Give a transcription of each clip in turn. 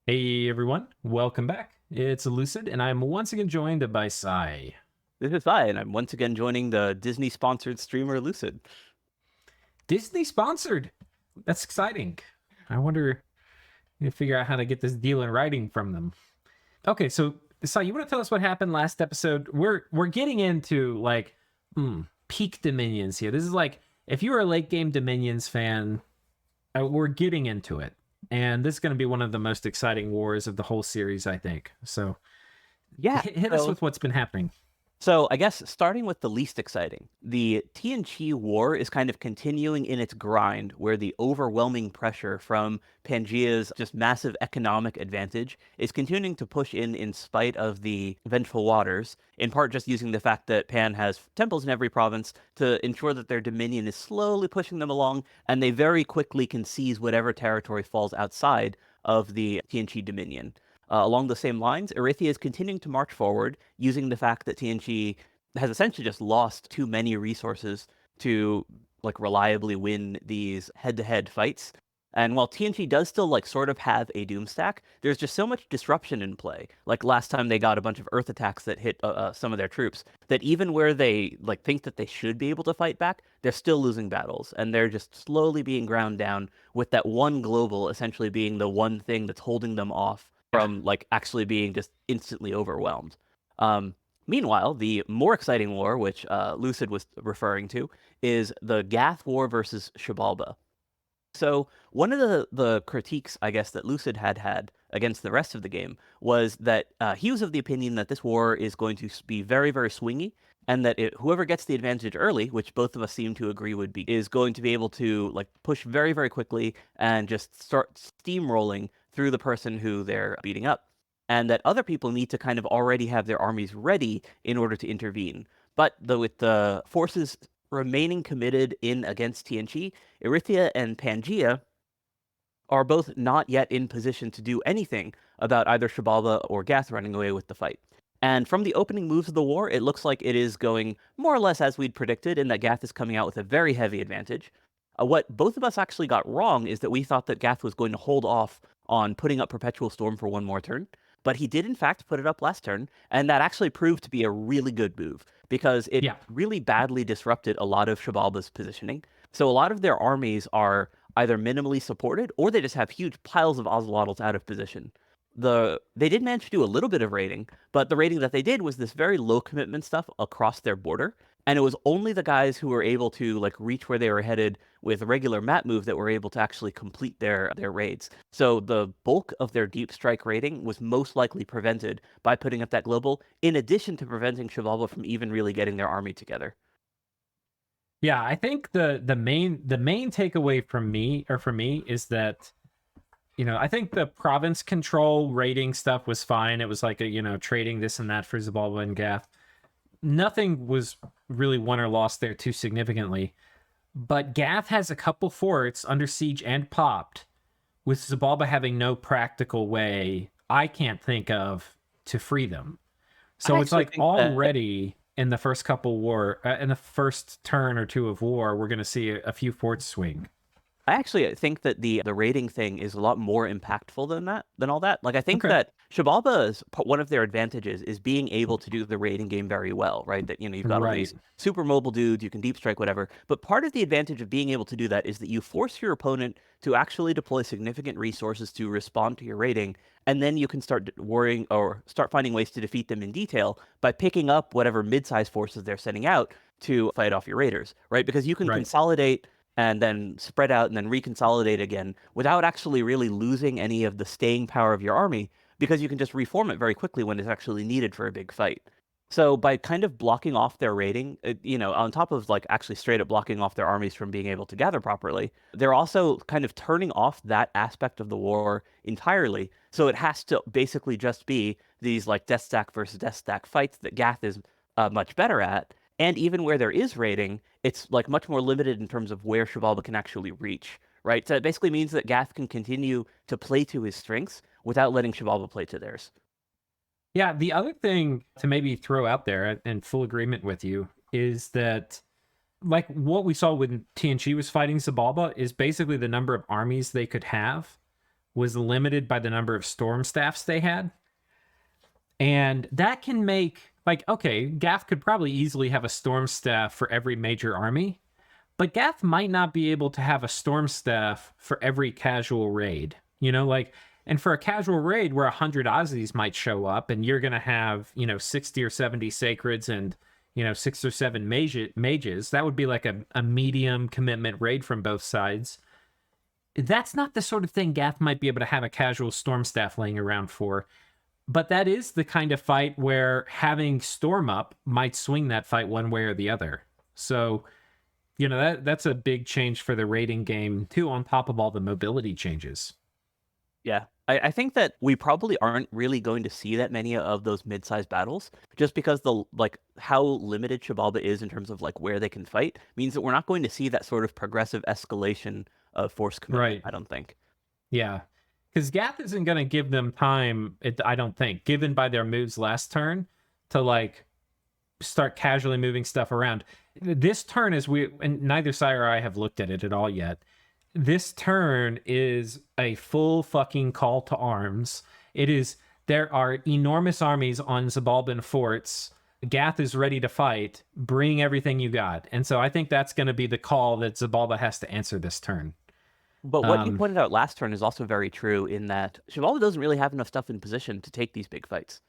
Hey everyone, welcome back. It's Lucid, and I'm once again joined by Sai. This is I, and I'm once again joining the Disney-sponsored streamer Lucid. Disney sponsored. That's exciting. I wonder if figure out how to get this deal in writing from them. Okay, so Sai, you want to tell us what happened last episode? We're getting into like peak Dominions here. This is like if you're a late game Dominions fan, we're getting into it, and this is going to be one of the most exciting wars of the whole series, I think. So Yeah, hit us so with what's been happening. so I guess starting with the least exciting, the TNG war is kind of continuing in its grind, where the overwhelming pressure from Pangia's just massive economic advantage is continuing to push in spite of the Vengeful Waters, in part just using the fact that Pan has temples in every province to ensure that their dominion is slowly pushing them along, and they very quickly can seize whatever territory falls outside of the TNG dominion. Along the same lines, Erythia is continuing to march forward, using the fact that TNG has essentially just lost too many resources to like reliably win these head-to-head fights. And while TNG does still like sort of have a doom stack, there's just so much disruption in play. Like last time they got a bunch of Earth attacks that hit some of their troops, that even where they like think that they should be able to fight back, they're still losing battles, and they're just slowly being ground down with that one global essentially being the one thing that's holding them off Yeah. from like actually being just instantly overwhelmed. Um, Meanwhile, the more exciting war, which Lucid was referring to, is the Gath War versus Shabalba. So one of the critiques, I guess, that Lucid had against the rest of the game was that he was of the opinion that this war is going to be very, very swingy, and that whoever gets the advantage early, which both of us seem to agree would be, is going to be able to like push very, very quickly and just start steamrolling through the person who they're beating up, and that other people need to kind of already have their armies ready in order to intervene. But though with the forces remaining committed in against TNG, Erythia and Pangia are both not yet in position to do anything about either Shabalba or Gath running away with the fight. And from the opening moves of the war, it looks like it is going more or less as we'd predicted, in that Gath is coming out with a very heavy advantage. What both of us actually got wrong is that we thought that Gath was going to hold off on putting up Perpetual Storm for one more turn, but he did in fact put it up last turn, and that actually proved to be a really good move because it Yeah. really badly disrupted a lot of Shabalba's positioning. So a lot of their armies are either minimally supported or they just have huge piles of Ocelotls out of position. They did manage to do a little bit of raiding, but the raiding that they did was this very low commitment stuff across their border, and it was only the guys who were able to like reach where they were headed with a regular map move that were able to actually complete their raids. So the bulk of their deep strike raiding was most likely prevented by putting up that global, in addition to preventing Shivalba from even really getting their army together. Yeah, I think the main takeaway from me or for me is that I think the province control rating stuff was fine. It was like a trading this and that for Zabalba and Gath. Nothing was really won or lost there too significantly. But Gath has a couple forts under siege and popped, with Zabalba having no practical way I can't think of to free them. I So it's actually like think that already in the first couple war, in the first turn or two of war, we're going to see a few forts swing. I actually think that the rating thing is a lot more impactful than that, than all that. Like I think Okay. that Shabalba's one of their advantages is being able to do the rating game very well, right? That you've got all Right. these super mobile dudes, you can deep strike whatever. But part of the advantage of being able to do that is that you force your opponent to actually deploy significant resources to respond to your rating, and then you can start worrying or start finding ways to defeat them in detail by picking up whatever mid-sized forces they're sending out to fight off your raiders, right? Because you can Right. consolidate and then spread out and then reconsolidate again without actually really losing any of the staying power of your army, because you can just reform it very quickly when it's actually needed for a big fight. So by kind of blocking off their raiding, on top of like actually straight up blocking off their armies from being able to gather properly, they're also kind of turning off that aspect of the war entirely. So it has to basically just be these like death stack versus death stack fights that Gath is much better at. And even where there is raiding, it's like much more limited in terms of where Shivalba can actually reach, right? So it basically means that Gath can continue to play to his strengths without letting Shivalba play to theirs. Yeah. The other thing to maybe throw out there in full agreement with you is that, like, what we saw when TNG was fighting Zabalba is basically the number of armies they could have was limited by the number of storm staffs they had. And that can make, like, okay, Gath could probably easily have a storm staff for every major army, but Gath might not be able to have a storm staff for every casual raid. Like, and for a casual raid where 100 Aussies might show up and you're going to have, 60 or 70 sacreds and, 6 or 7 mages, that would be like a medium commitment raid from both sides. That's not the sort of thing Gath might be able to have a casual storm staff laying around for. But that is the kind of fight where having Storm up might swing that fight one way or the other. So, that's a big change for the raiding game, too, on top of all the mobility changes. Yeah. I think that we probably aren't really going to see that many of those mid-sized battles, just because how limited Xibalba is in terms of like where they can fight means that we're not going to see that sort of progressive escalation of force commitment, Right. I don't think. Yeah. Because Gath isn't going to give them time, I don't think, given by their moves last turn, to like start casually moving stuff around. This turn and neither Sire or I have looked at it at all yet. This turn is a full fucking call to arms. There are enormous armies on Zabalban forts. Gath is ready to fight. Bring everything you got. And so I think that's going to be the call that Zabalba has to answer this turn. But what you pointed out last turn is also very true in that Xibalba doesn't really have enough stuff in position to take these big fights.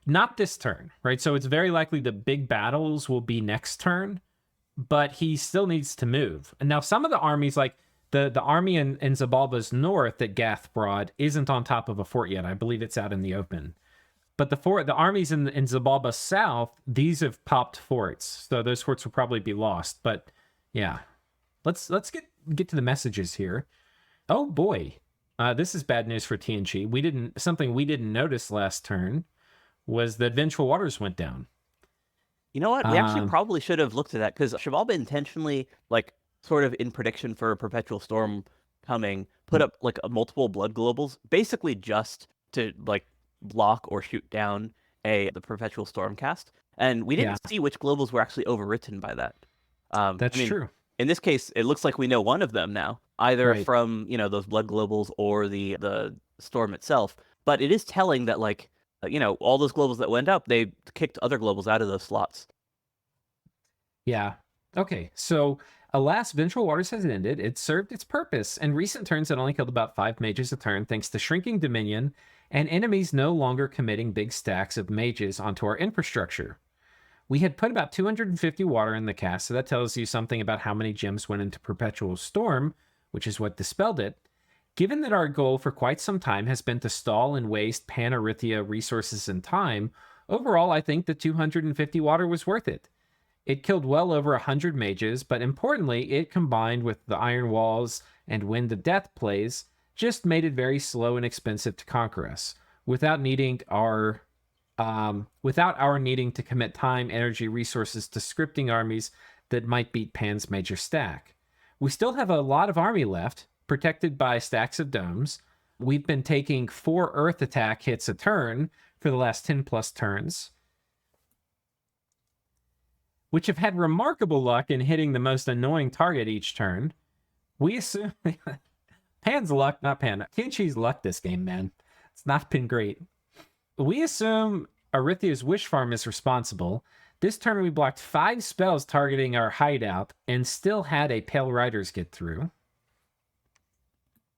Not this turn, right? So it's very likely the big battles will be next turn, but he still needs to move. And now some of the armies, like the army in Zabalba's north that Gath brought, isn't on top of a fort yet. I believe it's out in the open. But the armies in Zabalba's south, these have popped forts. So those forts will probably be lost. But yeah, let's get to the messages here. Oh boy, this is bad news for TNG. Something we didn't notice last turn was that Vengeful Waters went down. You know what? We actually probably should have looked at that, because Xibalba intentionally, like, sort of in prediction for a Perpetual Storm coming, put up like multiple blood globals, basically just to like block or shoot down the Perpetual Storm cast. And we didn't see which globals were actually overwritten by that. That's true. In this case, it looks like we know one of them now, either from those blood globals or the storm itself. But it is telling that like all those globals that went up, they kicked other globals out of those slots. Yeah. Okay. So alas, Vengeful Waters has ended. It served its purpose. In recent turns, it only killed about 5 mages a turn, thanks to shrinking Dominion and enemies no longer committing big stacks of mages onto our infrastructure. We had put about 250 water in the cast, so that tells you something about how many gems went into Perpetual Storm, which is what dispelled it. Given that our goal for quite some time has been to stall and waste Panarithia resources and time, overall I think the 250 water was worth it. It killed well over 100 mages, but importantly, it combined with the Iron Walls and Wind of Death plays, just made it very slow and expensive to conquer us, without our needing to commit time, energy, resources to scripting armies that might beat Pan's major stack. We still have a lot of army left, protected by stacks of domes. We've been taking 4 earth attack hits a turn for the last 10 plus turns, which have had remarkable luck in hitting the most annoying target each turn. We assume Pan's luck, not Pan. TNG's luck this game, man. It's not been great. We assume Arithia's Wish Farm is responsible. This turn we blocked 5 spells targeting our hideout and still had a Pale Riders get through.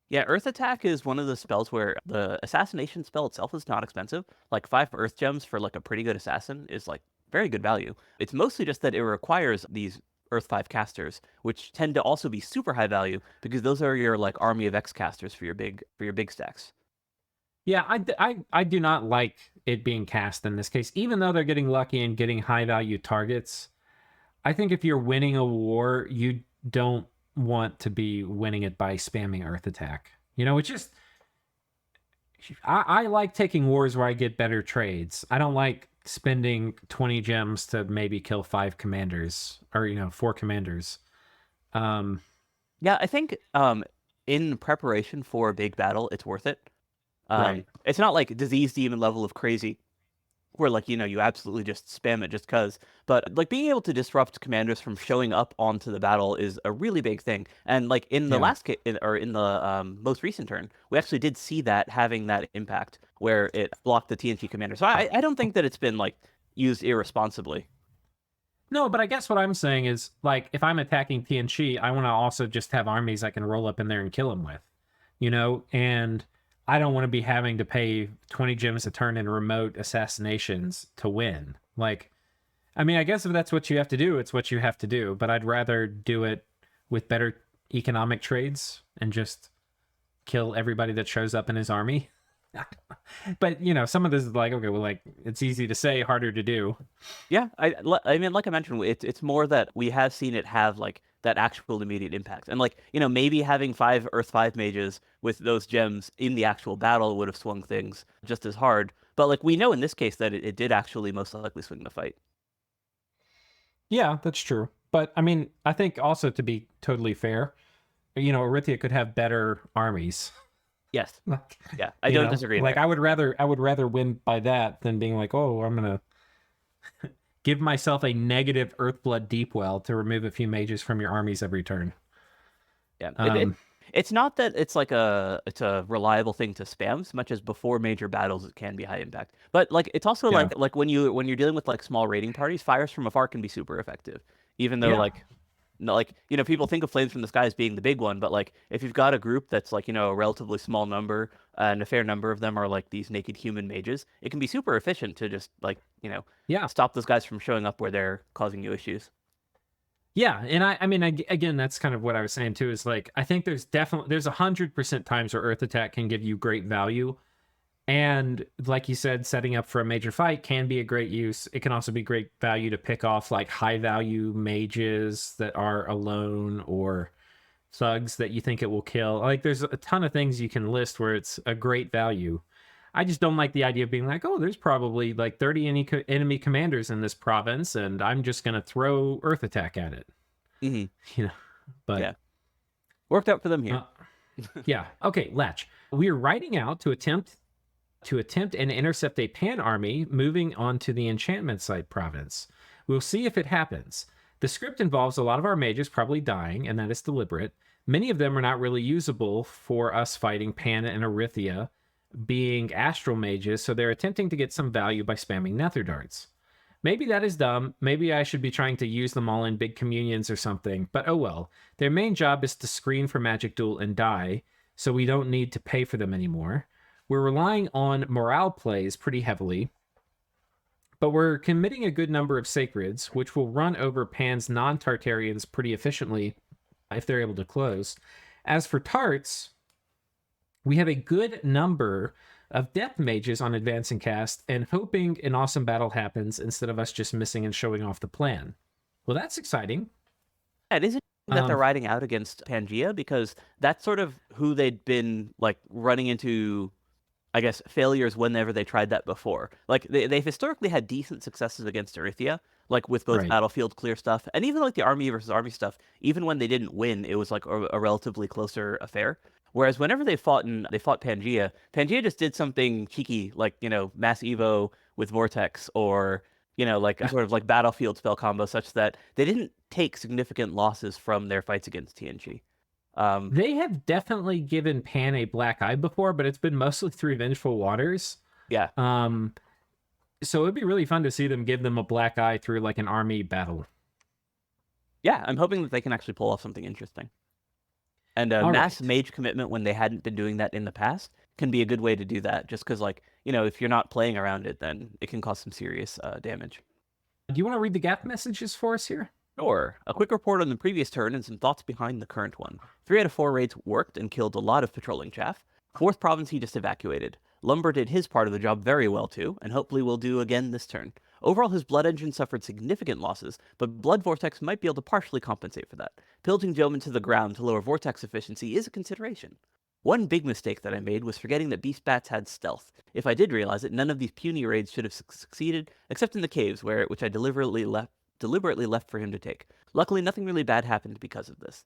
Yeah, Earth Attack is one of the spells where the Assassination spell itself is not expensive. Like 5 Earth Gems for like a pretty good assassin is like very good value. It's mostly just that it requires these Earth 5 casters, which tend to also be super high value because those are your like army of X casters for your big stacks. Yeah, I do not like it being cast in this case, even though they're getting lucky and getting high value targets. I think if you're winning a war, you don't want to be winning it by spamming Earth Attack. It's just I like taking wars where I get better trades. I don't like spending 20 gems to maybe kill 5 commanders or 4 commanders. Yeah, I think in preparation for a big battle, it's worth it. Right. It's not like Disease Demon level of crazy, where like, you absolutely just spam it just cuz. But like being able to disrupt commanders from showing up onto the battle is a really big thing. And like in the Yeah. or in the most recent turn, we actually did see that having that impact where it blocked the TNT commander. So I don't think that it's been like used irresponsibly. No, but I guess what I'm saying is, like, if I'm attacking TNG, I want to also just have armies I can roll up in there and kill them with, and I don't want to be having to pay 20 gems a turn in remote assassinations to win. Like, I mean, I guess if that's what you have to do, it's what you have to do, but I'd rather do it with better economic trades and just kill everybody that shows up in his army. But, some of this is like, okay, well, like, it's easy to say, harder to do. Yeah, I mean, like I mentioned, it's more that we have seen it have like that actual immediate impact, and like maybe having 5 Earth 5 mages with those gems in the actual battle would have swung things just as hard. But like we know in this case that it did actually most likely swing the fight. Yeah, that's true. But I mean, I think also to be totally fair, Erythia could have better armies. Yes, Like, yeah, I don't disagree like there. I would rather win by that than being like, oh, I'm gonna give myself a negative Earthblood Deepwell to remove a few mages from your armies every turn. Yeah, Um, it's not that it's like it's a reliable thing to spam as much as before major battles it can be high impact. But like it's also yeah, like when you're dealing with like small raiding parties, fires from afar can be super effective. Even though yeah, like no, like people think of flames from the sky as being the big one, but like if you've got a group that's like a relatively small number and a fair number of them are like these naked human mages, it can be super efficient to just like yeah. stop those guys from showing up where they're causing you issues. Yeah, and I mean, again, that's kind of what I was saying too. Is like I think there's 100% times where Earth Attack can give you great value, and like you said, setting up for a major fight can be a great use. It can also be great value to pick off like high value mages that are alone or thugs that you think it will kill. Like there's a ton of things you can list where it's a great value. I just don't like the idea of being like, oh, there's probably like 30 enemy commanders in this province, and I'm just gonna throw Earth Attack at it. Hmm. You know, but Yeah, worked out for them here. uh, yeah. Okay, Latch. We are riding out to attempt and intercept a Pan army moving on to the enchantment site province. We'll see if it happens. The script involves a lot of our mages probably dying, and that is deliberate. Many of them are not really usable for us fighting Pan and Erythia, being astral mages, so they're attempting to get some value by spamming nether darts. Maybe that is dumb. Maybe I should be trying to use them all in big communions or something, but oh well. Their main job is to screen for magic duel and die, so we don't need to pay for them anymore. We're relying on morale plays pretty heavily, but we're committing a good number of sacreds, which will run over Pan's non-Tartarians pretty efficiently if they're able to close. As for tarts, we have a good number of depth mages on advance and cast, and hoping an awesome battle happens instead of us just missing and showing off the plan. Well, that's exciting. Yeah, it isn't that they're Um, riding out against Pangia because that's sort of who they'd been like running into, I guess, failures whenever they tried that before. Like they've historically had decent successes against Erythia, like with both right. battlefield clear stuff and even like the army versus army stuff. Even when they didn't win, it was like a relatively closer affair. Whereas whenever they fought Pangia, Pangia just did something cheeky, like mass evo with vortex, or like a sort of like battlefield spell combo, such that they didn't take significant losses from their fights against TNG. Um, They have definitely given Pan a black eye before, but it's been mostly through Vengeful Waters. yeah, Um, so it'd be really fun to see them give them a black eye through like an army battle. yeah, I'm hoping that they can actually pull off something interesting. And All mass right. mage commitment when they hadn't been doing that in the past can be a good way to do that. Just because, like, if you're not playing around it, then it can cause some serious damage. Do you want to read the gap messages for us here? Sure. A quick report on the previous turn and some thoughts behind the current one. 3 out of 4 raids worked and killed a lot of patrolling chaff. Fourth province he just evacuated. Lumber did his part of the job very well too, and hopefully will do again this turn. Overall, his blood engine suffered significant losses, but Blood Vortex might be able to partially compensate for that. Pillaging Joman to the ground to lower Vortex efficiency is a consideration. One big mistake that I made was forgetting that Beast Bats had stealth. If I did realize it, none of these puny raids should have succeeded, except in the caves, which I deliberately left for him to take. Luckily, nothing really bad happened because of this.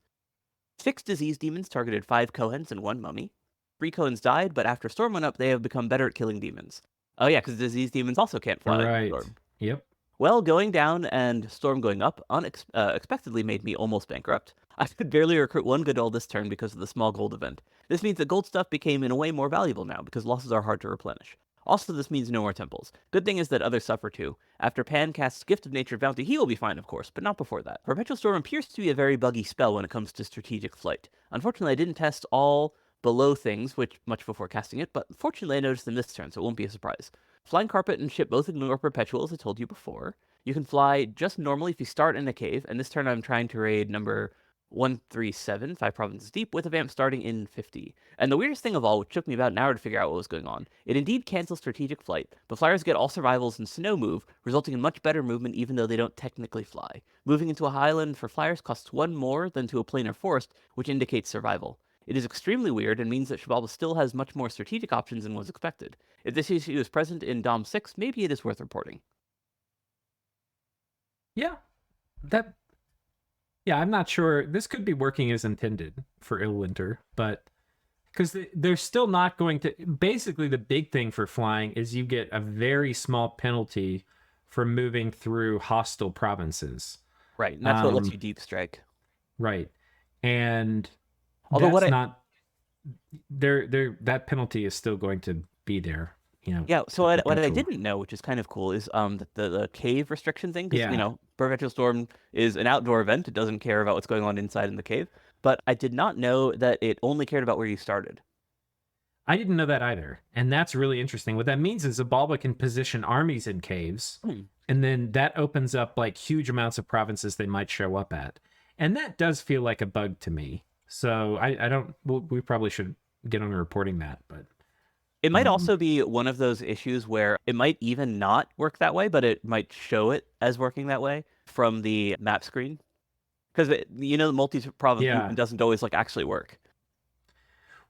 6 disease demons targeted 5 Kohens and 1 mummy. 3 Kohens died, but after Storm went up, they have become better at killing demons. Oh yeah, because disease demons also can't fly. Right. Storm. Yep. Well, going down and Storm going up unexpectedly made me almost bankrupt. I could barely recruit one good gold this turn because of the small gold event. This means that gold stuff became in a way more valuable now because losses are hard to replenish. Also, this means no more temples. Good thing is that others suffer too. After Pan casts Gift of Nature Bounty, he will be fine, of course, but not before that. Perpetual Storm appears to be a very buggy spell when it comes to strategic flight. Unfortunately, I didn't test all below things, which much before casting it, but fortunately I noticed them this turn, so it won't be a surprise. Flying Carpet and Ship both ignore Perpetual, as I told you before. You can fly just normally if you start in a cave, and this turn I'm trying to raid number 137, 5 provinces deep, with a vamp starting in 50. And the weirdest thing of all, which took me about an hour to figure out what was going on, it indeed cancels strategic flight, but flyers get all survivals and snow move, resulting in much better movement even though they don't technically fly. Moving into a highland for flyers costs 1 more than to a planar forest, which indicates survival. It is extremely weird and means that Shabala still has much more strategic options than was expected. If this issue is present in Dom 6, maybe it is worth reporting. Yeah. That. Yeah, I'm not sure. This could be working as intended for Illwinter, but because they're still not going to. Basically, the big thing for flying is you get a very small penalty for moving through hostile provinces. Right, and that's what lets you deep strike. Right, and Although that's not. That penalty is still going to be there. Yeah, so what I didn't know, which is kind of cool, is the cave restriction thing, because Perpetual Storm is an outdoor event. It doesn't care about what's going on inside in the cave. But I did not know that it only cared about where you started. I didn't know that either, and that's really interesting. What that means is Zabalba can position armies in caves, and then that opens up like huge amounts of provinces they might show up at, and that does feel like a bug to me. So I don't. We probably should get on reporting that, but. It might also be one of those issues where it might even not work that way, but it might show it as working that way from the map screen. Because, the multi-province movement doesn't always, actually work.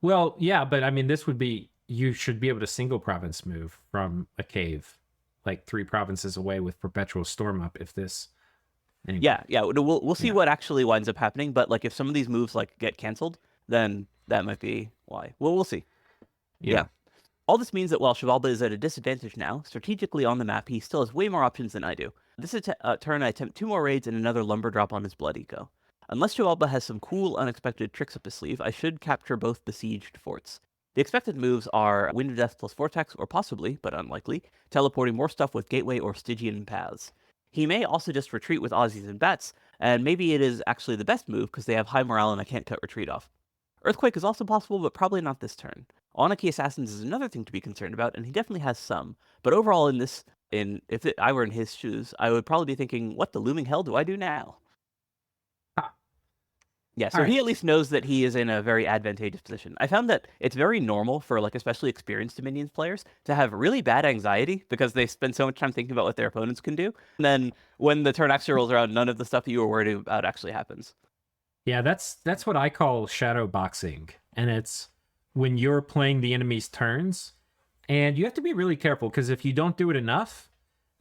Well, yeah, but I mean, this would be, you should be able to single province move from a cave, like 3 provinces away with Perpetual Storm up if this... Anyway. Yeah, we'll see what actually winds up happening, but, if some of these moves, get canceled, then that might be why. Well, we'll see. Yeah. All this means that while Shabala is at a disadvantage now, strategically on the map, he still has way more options than I do. This turn, I attempt 2 more raids and another lumber drop on his blood eco. Unless Shabala has some cool, unexpected tricks up his sleeve, I should capture both besieged forts. The expected moves are Wind of Death plus Vortex, or possibly, but unlikely, teleporting more stuff with Gateway or Stygian paths. He may also just retreat with Aussies and Bats, and maybe it is actually the best move because they have high morale and I can't cut retreat off. Earthquake is also possible, but probably not this turn. Anarchy Assassins is another thing to be concerned about, and he definitely has some. But overall, if I were in his shoes, I would probably be thinking, what the looming hell do I do now? Yeah, so he at least knows that he is in a very advantageous position. I found that it's very normal for, especially experienced Dominions players to have really bad anxiety because they spend so much time thinking about what their opponents can do. And then when the turn actually rolls around, none of the stuff that you were worried about actually happens. Yeah, that's what I call shadow boxing. And it's when you're playing the enemy's turns, and you have to be really careful because if you don't do it enough,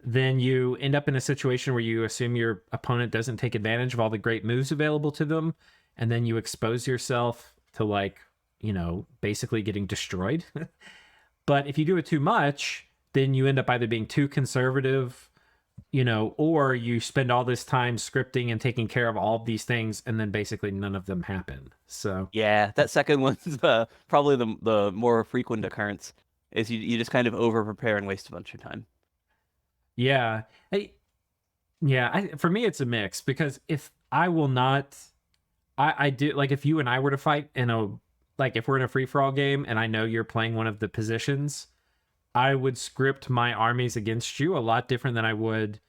then you end up in a situation where you assume your opponent doesn't take advantage of all the great moves available to them, and then you expose yourself to basically getting destroyed. But if you do it too much, then you end up either being too conservative, or you spend all this time scripting and taking care of all of these things, and then basically none of them happen. So yeah, that second one's probably the more frequent occurrence. Is you just kind of over prepare and waste a bunch of time. Yeah, for me it's a mix because if I will not, I do if you and I were to fight in if we're in a free for all game and I know you're playing one of the positions, I would script my armies against you a lot different than I would,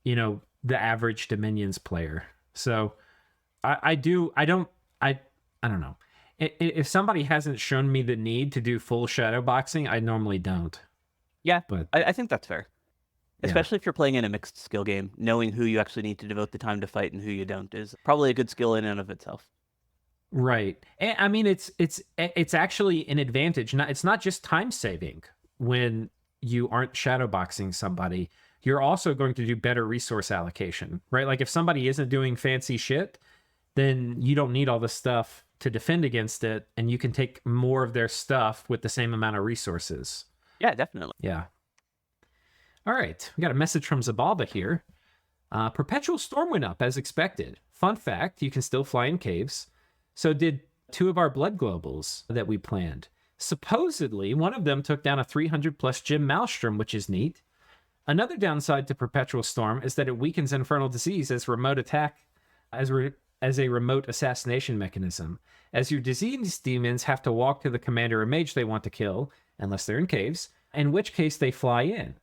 the average Dominions player. So I don't know. If somebody hasn't shown me the need to do full shadow boxing, I normally don't. Yeah, but I think that's fair. Especially if you're playing in a mixed skill game, knowing who you actually need to devote the time to fight and who you don't is probably a good skill in and of itself. Right. And I mean, it's actually an advantage. It's not just time saving when you aren't shadowboxing somebody. You're also going to do better resource allocation, right? Like if somebody isn't doing fancy shit, then you don't need all the stuff to defend against it, and you can take more of their stuff with the same amount of resources. Yeah, definitely. Yeah. All right, we got a message from Zabalba here. Perpetual storm went up as expected. Fun fact, you can still fly in caves. So did two of our blood globals that we planned. Supposedly, one of them took down a 300 plus gem maelstrom, which is neat. Another downside to Perpetual Storm is that it weakens Infernal Disease as remote attack, as a remote assassination mechanism. As your disease demons have to walk to the commander or mage they want to kill, unless they're in caves, in which case they fly in.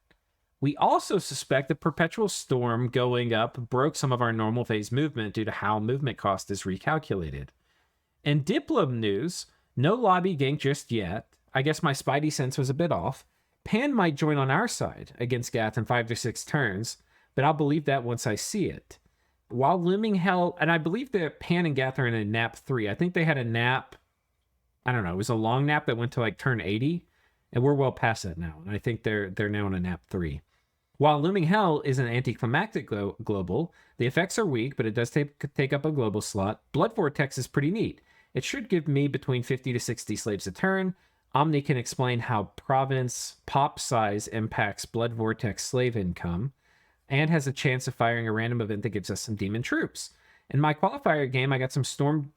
We also suspect that Perpetual Storm going up broke some of our normal phase movement due to how movement cost is recalculated. In Diplom news, no lobby gank just yet. I guess my spidey sense was a bit off. Pan might join on our side against Gath in 5 to 6 turns, but I'll believe that once I see it. While Looming Hell, and I believe that Pan and Gath are in a nap 3. I think they had a nap, I don't know, it was a long nap that went to like turn 80, and we're well past that now. And I think they're now in a nap 3. While Looming Hell is an anticlimactic global, the effects are weak, but it does take up a global slot. Blood Vortex is pretty neat. It should give me between 50 to 60 slaves a turn. Omni can explain how Province pop size impacts Blood Vortex slave income, and has a chance of firing a random event that gives us some demon troops. In my qualifier game, I got a Storm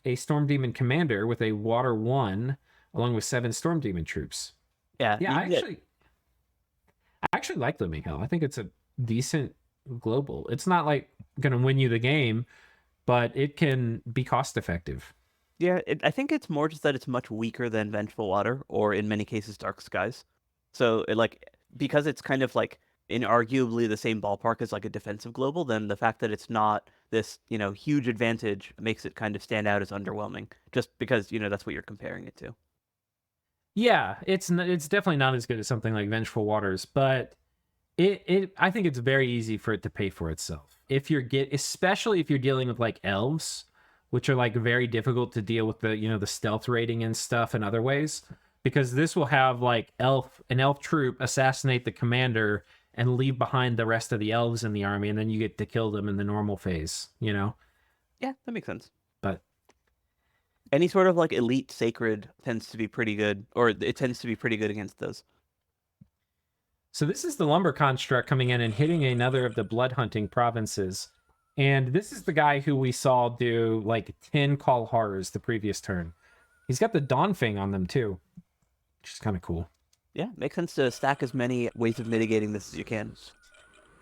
Demon Commander with a Water 1, along with 7 Storm Demon troops. Yeah, I actually like Looming Hell. I think it's a decent global. It's not like going to win you the game, but it can be cost effective. Yeah, I think it's more just that it's much weaker than Vengeful Water, or in many cases, Dark Skies. So, because it's kind of like in arguably the same ballpark as like a defensive global, then the fact that it's not this, huge advantage makes it kind of stand out as underwhelming, just because, that's what you're comparing it to. Yeah, it's definitely not as good as something like Vengeful Waters, but I think it's very easy for it to pay for itself. Especially if you're dealing with like elves, which are like very difficult to deal with the stealth rating and stuff in other ways, because this will have like an elf troop assassinate the commander and leave behind the rest of the elves in the army, and then you get to kill them in the normal phase, Yeah, that makes sense. But any sort of like elite sacred tends to be pretty good, or it tends to be pretty good against those. So this is the lumber construct coming in and hitting another of the blood hunting provinces. And this is the guy who we saw do like 10 call horrors the previous turn. He's got the Dawn Fang on them too, which is kind of cool. Yeah, makes sense to stack as many ways of mitigating this as you can.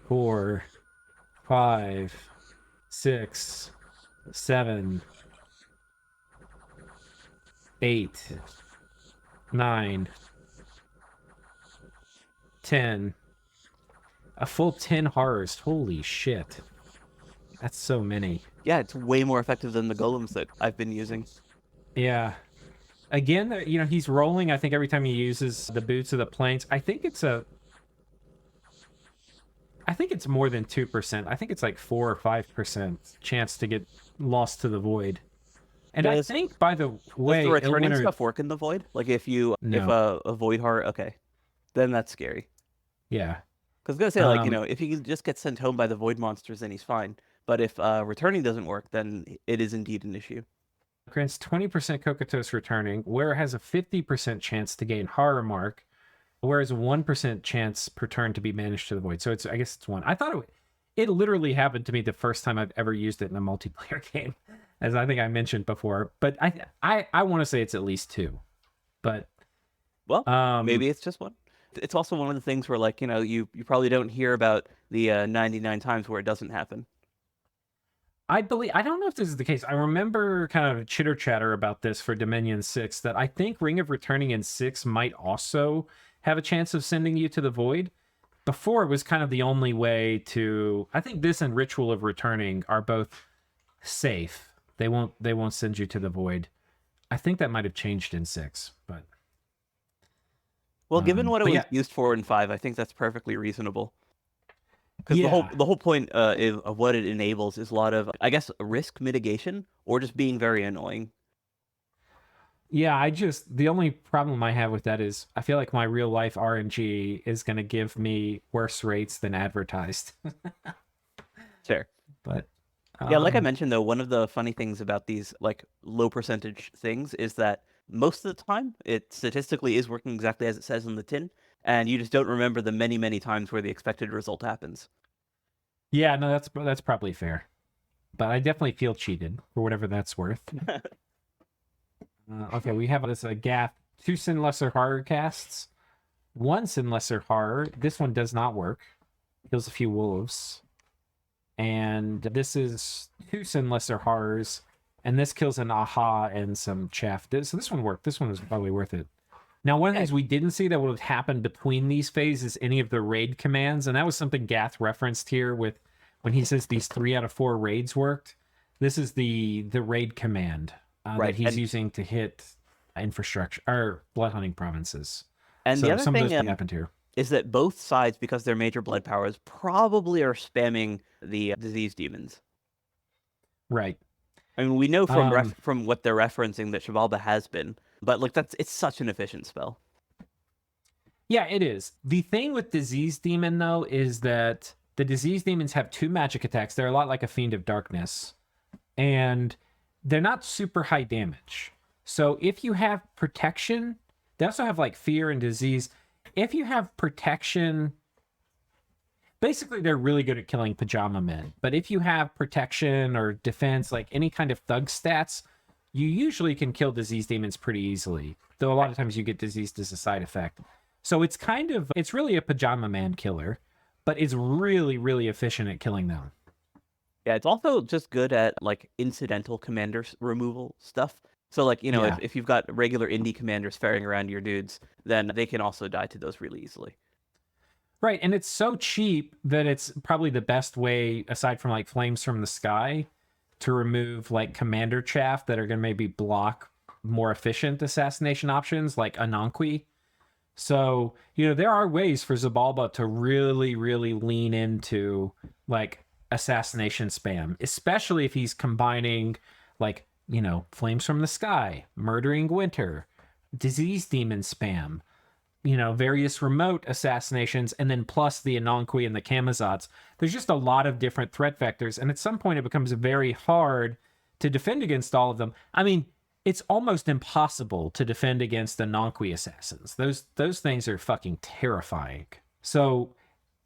4, 5, 6, 7, 8, 9, 10. A full 10 horrors. Holy shit. That's so many. Yeah, it's way more effective than the golems that I've been using. Yeah. Again, he's rolling, I think, every time he uses the boots of the plains. I think it's more than 2%. I think it's like 4 or 5% chance to get lost to the void. And I think, by the way, does the returning stuff work in the void? Like if a void heart, okay, then that's scary. Yeah. Because I was gonna say, if he just gets sent home by the void monsters, then he's fine. But if returning doesn't work, then it is indeed an issue. Grants 20% Cocytus returning, where it has a 50% chance to gain Horror Mark, whereas 1% chance per turn to be banished to the void. So I guess it's 1. I thought it literally happened to me the first time I've ever used it in a multiplayer game, as I think I mentioned before. But I want to say it's at least 2. But maybe it's just 1. It's also one of the things where you probably don't hear about the 99 times where it doesn't happen. I don't know if this is the case. I remember kind of chitter chatter about this for Dominion 6, that I think Ring of Returning in 6 might also have a chance of sending you to the void. Before, it was kind of the only way to... I think this and Ritual of Returning are both safe. They won't send you to the void. I think that might have changed in 6, but... Well, given what it was used for in 5, I think that's perfectly reasonable. Because the whole point of what it enables is a lot of, I guess, risk mitigation or just being very annoying. Yeah, the only problem I have with that is I feel like my real life RNG is going to give me worse rates than advertised. Fair. But yeah, like I mentioned though, one of the funny things about these like low percentage things is that most of the time, it statistically is working exactly as it says on the tin, and you just don't remember the many, many times where the expected result happens. Yeah, no, that's probably fair. But I definitely feel cheated for whatever that's worth. Okay, we have this Gath, 2 Sin Lesser Horror casts. 1 Sin Lesser Horror. This one does not work. Kills a few wolves. And this is 2 Sin Lesser Horrors. And this kills an Aha and some Chaff. So this one worked. This one was probably worth it. Now, one of the things we didn't see that would have happened between these phases, any of the raid commands, and that was something Gath referenced here with when he says these 3 out of 4 raids worked. This is the raid command that he's using to hit infrastructure or blood hunting provinces. And so the other some thing of those happened here is that both sides, because they're major blood powers, probably are spamming the disease demons. Right. I mean, we know from what they're referencing that Shabala has been, but like it's such an efficient spell. Yeah, it is. The thing with Disease Demon, though, is that the Disease Demons have 2 magic attacks. They're a lot like a Fiend of Darkness. And they're not super high damage. So if you have protection, they also have like fear and disease. If you have protection, basically they're really good at killing pajama men. But if you have protection or defense, like any kind of thug stats, you usually can kill disease demons pretty easily. Though a lot of times you get diseased as a side effect. So it's it's really a pajama man killer, but it's really, really efficient at killing them. Yeah, it's also just good at like incidental commander removal stuff. So like, you know, if you've got regular indie commanders ferrying around your dudes, then they can also die to those really easily. Right, and it's so cheap that it's probably the best way, aside from like Flames from the Sky, to remove like commander chaff that are going to maybe block more efficient assassination options like Ananqui. So, you know, there are ways for Xibalba to really, really lean into like assassination spam, especially if he's combining like, you know, Flames from the Sky, Murdering Winter, Disease Demon spam, you know, various remote assassinations, and then plus the Ananqui and the Camazotz. There's just a lot of different threat vectors, and at some point it becomes very hard to defend against all of them. I mean, it's almost impossible to defend against the Ananqui assassins. Those things are fucking terrifying. So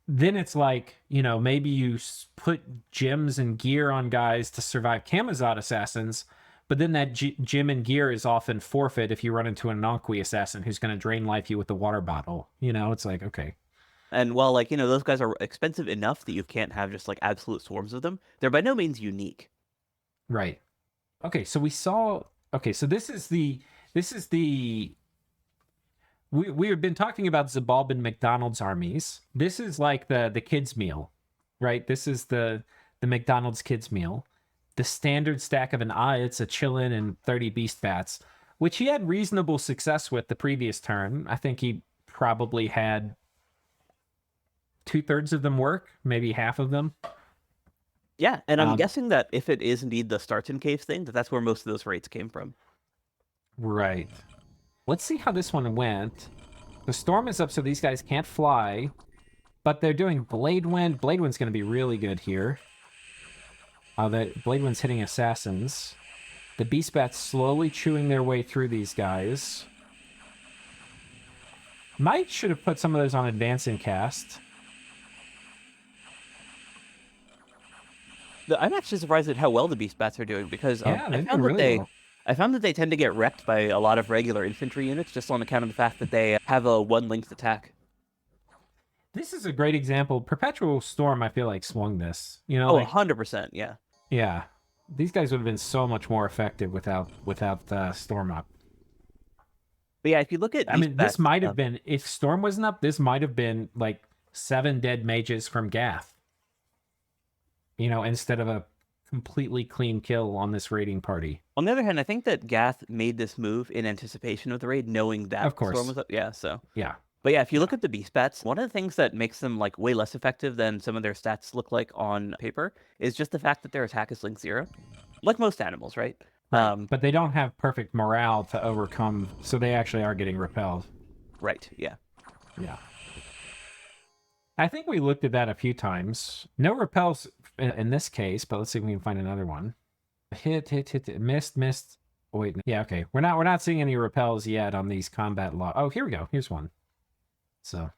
then it's like, you know, maybe you put gems and gear on guys to survive Camazotz assassins, but then that gem and gear is often forfeit if you run into an Ananqui assassin who's going to drain life you with the water bottle. You know, it's like, okay. And while, like, you know, those guys are expensive enough that you can't have just, like, absolute swarms of them, they're by no means unique. Right. Okay, so we saw... Okay, so this is the... We have been talking about Xibalba and McDonald's armies. This is like the kids' meal, right? This is the McDonald's kids' meal. The standard stack of an it's a Chillin and 30 Beast Bats, which he had reasonable success with the previous turn. I think he probably had 2/3 of them work, maybe half of them. Yeah, and I'm guessing that if it is indeed the Starts in Caves thing, that's where most of those rates came from. Right. Let's see how this one went. The storm is up, so these guys can't fly, but they're doing Blade Wind. Blade Wind's going to be really good here. That Blade Wind's hitting assassins. The Beast Bats slowly chewing their way through these guys. Might should have put some of those on advancing cast. I'm actually surprised at how well the Beast Bats are doing, because I found that they tend to get wrecked by a lot of regular infantry units just on account of the fact that they have a one-linked attack. This is a great example. Perpetual Storm, I feel like, swung this. You know, 100%, yeah. Yeah. These guys would have been so much more effective without Storm up. But yeah, if you look at... this might have been... If Storm wasn't up, this might have been, like, 7 dead mages from Gath. You know, instead of a completely clean kill on this raiding party. On the other hand, I think that Gath made this move in anticipation of the raid, knowing that Storm was up. Yeah, so... Yeah. But yeah, if you look at the Beast Bats, one of the things that makes them like way less effective than some of their stats look like on paper is just the fact that their attack is link 0. Like most animals, right? But they don't have perfect morale to overcome, so they actually are getting repelled. Right, yeah. Yeah. I think we looked at that a few times. No repels in this case, but let's see if we can find another one. Hit, missed. wait, yeah, okay. We're not seeing any repels yet on these combat law. Oh, here we go. Here's one. So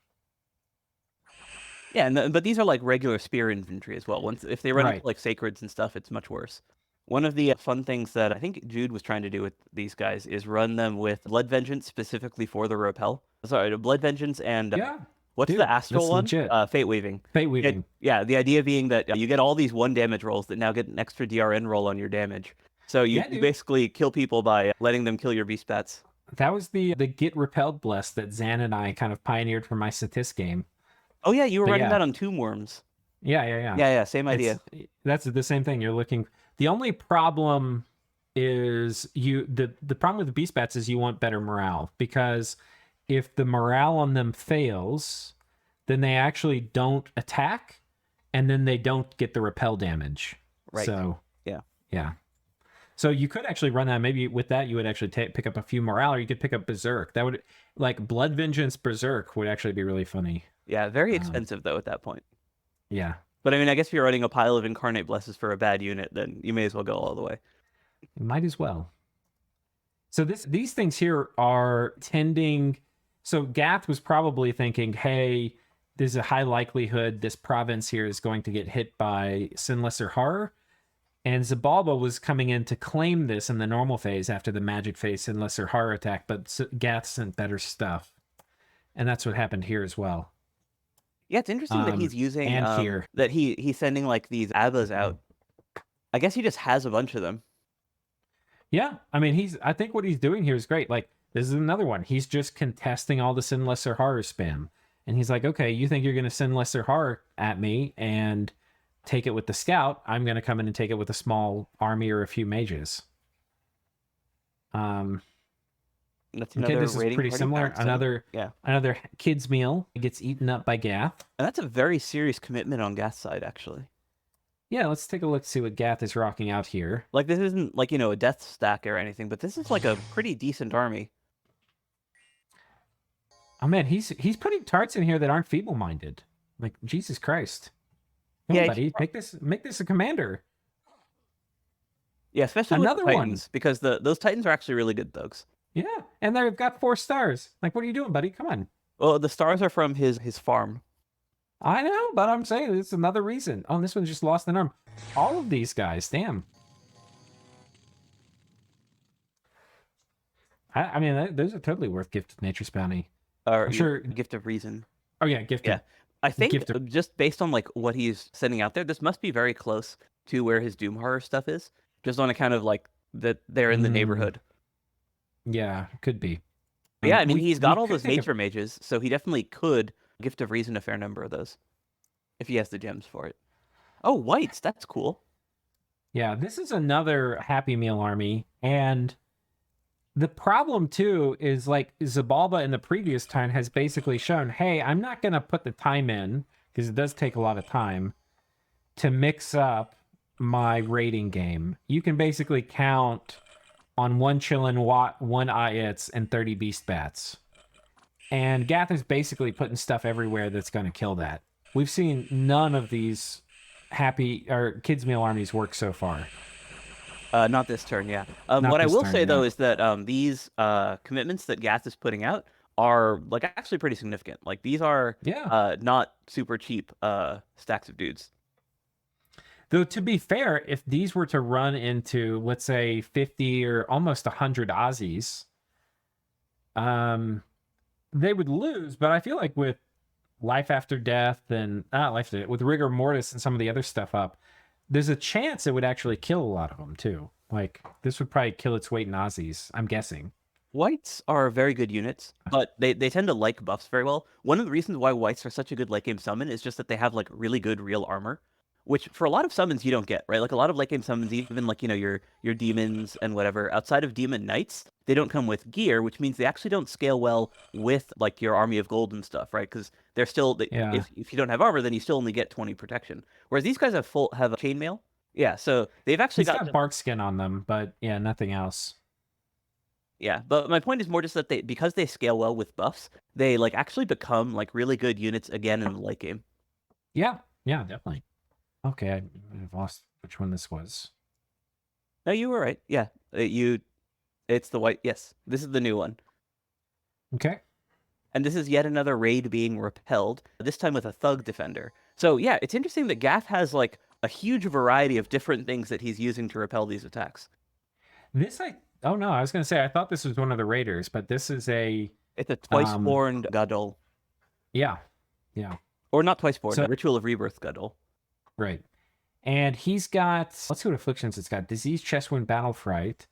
Yeah, but these are like regular spear infantry as well. Once if they run into like sacreds and stuff, it's much worse. One of the fun things that I think Jude was trying to do with these guys is run them with Blood Vengeance specifically for the repel. Sorry, Blood Vengeance and yeah, what's dude, the astral one? Legit. Fate Weaving. Fate Weaving. Yeah, the idea being that you get all these 1 damage rolls that now get an extra DRN roll on your damage. So you basically kill people by letting them kill your beast bats. That was the get repelled bless that Zan and I kind of pioneered for my Satis game. Oh yeah, you were running that on Tomb Worms. Yeah. Same idea. That's the same thing. You're looking. The only problem is the problem with the beast bats is you want better morale, because if the morale on them fails, then they actually don't attack, and then they don't get the repel damage. Right. So yeah. So you could actually run that. Maybe with that you would actually pick up a few morale, or you could pick up Berserk. That would, like, Blood Vengeance Berserk would actually be really funny. Yeah, very expensive though at that point. Yeah. But I mean, I guess if you're running a pile of Incarnate Blesses for a bad unit, then you may as well go all the way. Might as well. So these things here are tending. So Gath was probably thinking, hey, there's a high likelihood this province here is going to get hit by Sin Lesser Horror. And Xibalba was coming in to claim this in the normal phase after the magic phase Sin Lesser Horror attack, but Gath sent better stuff. And that's what happened here as well. Yeah, it's interesting that he's using here that he's sending like these Abbas out. I guess he just has a bunch of them. Yeah, I mean, I think what he's doing here is great. Like, this is another one. He's just contesting all the Sin Lesser Horror spam. And he's like, okay, you think you're going to Sin Lesser Horror at me and take it with the scout? I'm going to come in and take it with a small army or a few mages. That's another this is pretty similar. Another kid's meal gets eaten up by Gath. And that's a very serious commitment on Gath's side, actually. Yeah, let's take a look, see what Gath is rocking out here. Like, this isn't like, a death stack or anything, but this is like a pretty decent army. Oh man, he's putting tarts in here that aren't feeble-minded. Like, Jesus Christ. Come on, buddy, make this a commander. Yeah, especially another with the Titans, because those Titans are actually really good thugs. Yeah, and they've got 4 stars. Like, what are you doing, buddy? Come on. Well, the stars are from his farm. I know, but I'm saying it's another reason. Oh, this one just lost an arm. All of these guys, damn. I mean, those are totally worth Gift of Nature's Bounty. I'm sure. Gift of Reason. Oh yeah, Gift. Yeah, I think just based on like what he's sending out there, this must be very close to where his Doom Horror stuff is. Just on account of like that they're in the neighborhood. Yeah, could be. Yeah, I mean, he's got all those nature mages, so he definitely could Gift of Reason a fair number of those, if he has the gems for it. Oh, whites, that's cool. Yeah, this is another Happy Meal army, and the problem too is, like, Xibalba in the previous time has basically shown, hey, I'm not going to put the time in, because it does take a lot of time, to mix up my raiding game. You can basically count on 1 Chillin', 1 Ayats, and 30 Beast Bats. And Gath is basically putting stuff everywhere that's going to kill that. We've seen none of these kids' meal armies work so far. Not this turn, yeah. What I will say, though, is that these commitments that Gath is putting out are like actually pretty significant. Like, these are not super cheap stacks of dudes. Though, to be fair, if these were to run into, let's say, 50 or almost 100 Aussies, they would lose. But I feel like with Life After Death and with Rigor Mortis and some of the other stuff up, there's a chance it would actually kill a lot of them too. Like, this would probably kill its weight in Aussies, I'm guessing. Whites are very good units, but they tend to like buffs very well. One of the reasons why whites are such a good late game summon is just that they have like really good real armor, which for a lot of summons you don't get, right? Like, a lot of late game summons, even like, your demons and whatever, outside of demon knights, they don't come with gear, which means they actually don't scale well with like your army of gold and stuff, right? Because they're still, if you don't have armor, then you still only get 20 protection. Whereas these guys have a chainmail. Yeah, so they've actually got bark skin on them, but yeah, nothing else. Yeah, but my point is more just that because they scale well with buffs, they like actually become like really good units again in the late game. Yeah, definitely. Okay, I've lost which one this was. No, you were right. Yeah, you It's the white. Yes, this is the new one. Okay. And this is yet another raid being repelled, this time with a thug defender. So yeah, it's interesting that Gath has like a huge variety of different things that he's using to repel these attacks. Oh no, I was gonna say I thought this was one of the raiders, but this is a It's a twice-born Gadol. yeah. Or not twice-born, So, a Ritual of Rebirth Gadol. right. And he's got, let's see what afflictions it's got. Disease, chest wound, battle fright,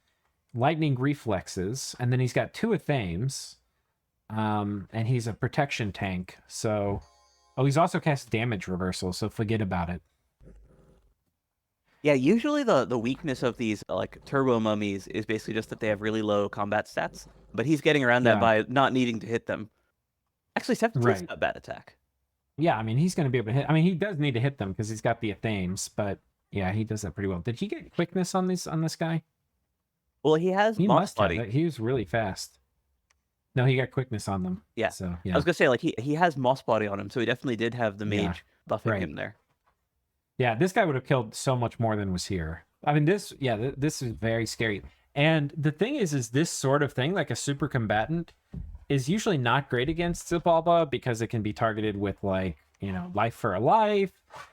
lightning reflexes, and then he's got 2 Athames. And he's a protection tank. So, he's also cast damage reversal, so forget about it. Yeah, usually the weakness of these like turbo mummies is basically just that they have really low combat stats, but he's getting around that by not needing to hit them. Actually, 17's not a bad attack. Yeah, I mean, he's going to be able to hit. I mean, he does need to hit them because he's got the Athames, but yeah, he does that pretty well. Did he get quickness on this guy? Well, he has Moss Body. He was really fast. No, he got quickness on them. Yeah. So yeah. I was gonna say like he has Moss Body on him, so he definitely did have the mage buffing him there. Yeah, this guy would have killed so much more than was here. I mean, this is very scary. And the thing is this sort of thing, like a super combatant, is usually not great against Xibalba because it can be targeted with like, life for a life,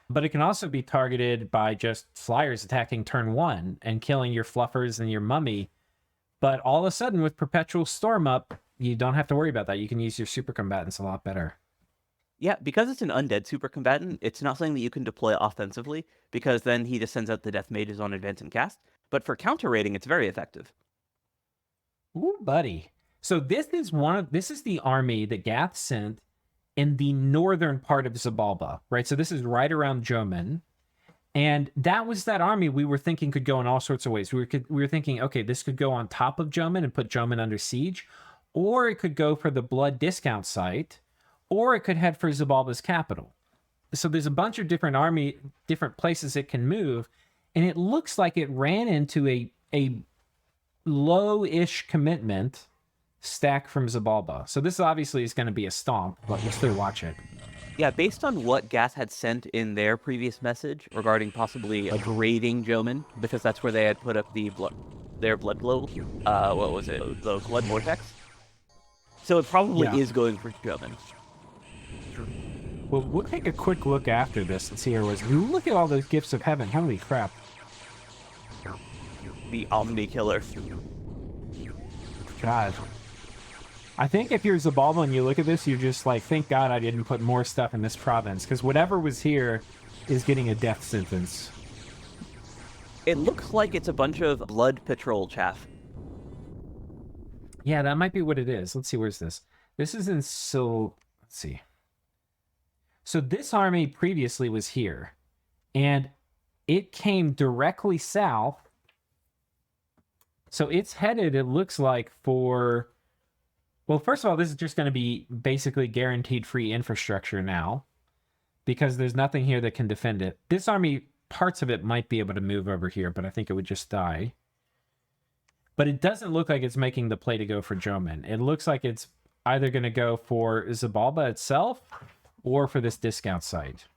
but it can also be targeted by just flyers attacking turn 1 and killing your fluffers and your mummy. But all of a sudden with Perpetual Storm up, you don't have to worry about that. You can use your super combatants a lot better. Yeah, because it's an undead super combatant, it's not something that you can deploy offensively, because then he just sends out the death mages on advance and cast. But for counter raiding, it's very effective. Ooh, buddy. So this is the army that Gath sent in the northern part of Xibalba, right? So this is right around Jomin. And that was that army we were thinking could go in all sorts of ways. We were thinking, okay, this could go on top of Jomin and put Jomin under siege, or it could go for the blood discount site, or it could head for Xibalba's capital. So there's a bunch of different places it can move, and it looks like it ran into a low-ish commitment stack from Xibalba. So this obviously is going to be a stomp, but we'll still watch it. Yeah, based on what Gath had sent in their previous message regarding possibly raiding Jomin, because that's where they had put up their blood glow. What was it? The blood vortex. So it probably is going for Jomin. Well, we'll take a quick look after this and see look at all those gifts of heaven. Holy crap. The Omni Killer. God. I think if you're Xibalba and you look at this, you're just like, thank God I didn't put more stuff in this province, because whatever was here is getting a death sentence. It looks like it's a bunch of blood patrol chaff. Yeah, that might be what it is. Let's see, where's this? This is in let's see. So this army previously was here, and it came directly south. So it's headed, it looks like, for... Well, first of all, this is just going to be basically guaranteed free infrastructure now, because there's nothing here that can defend it. This army, parts of it might be able to move over here, but I think it would just die. But it doesn't look like it's making the play to go for Jomin. It looks like it's either going to go for Xibalba itself or for this discount site.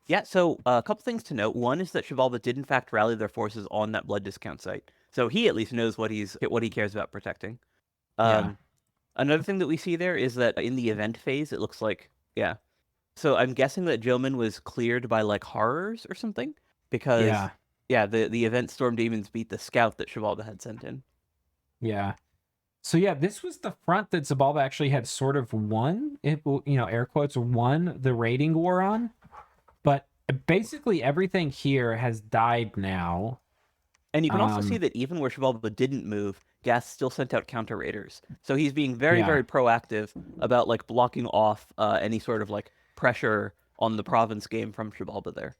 Yeah, so a couple things to note. One is that Xibalba did in fact rally their forces on that blood discount site. So he at least knows what he cares about protecting. Another thing that we see there is that in the event phase, it looks like, So I'm guessing that Jomin was cleared by like horrors or something, because the event Storm Demons beat the scout that Xibalba had sent in. Yeah. So this was the front that Xibalba actually had sort of won. It, air quotes, won the raiding war on. But basically everything here has died now. And you can also see that even where Xibalba didn't move, Gath still sent out counter raiders. So he's being very, very proactive about like blocking off any sort of like pressure on the province game from Xibalba there.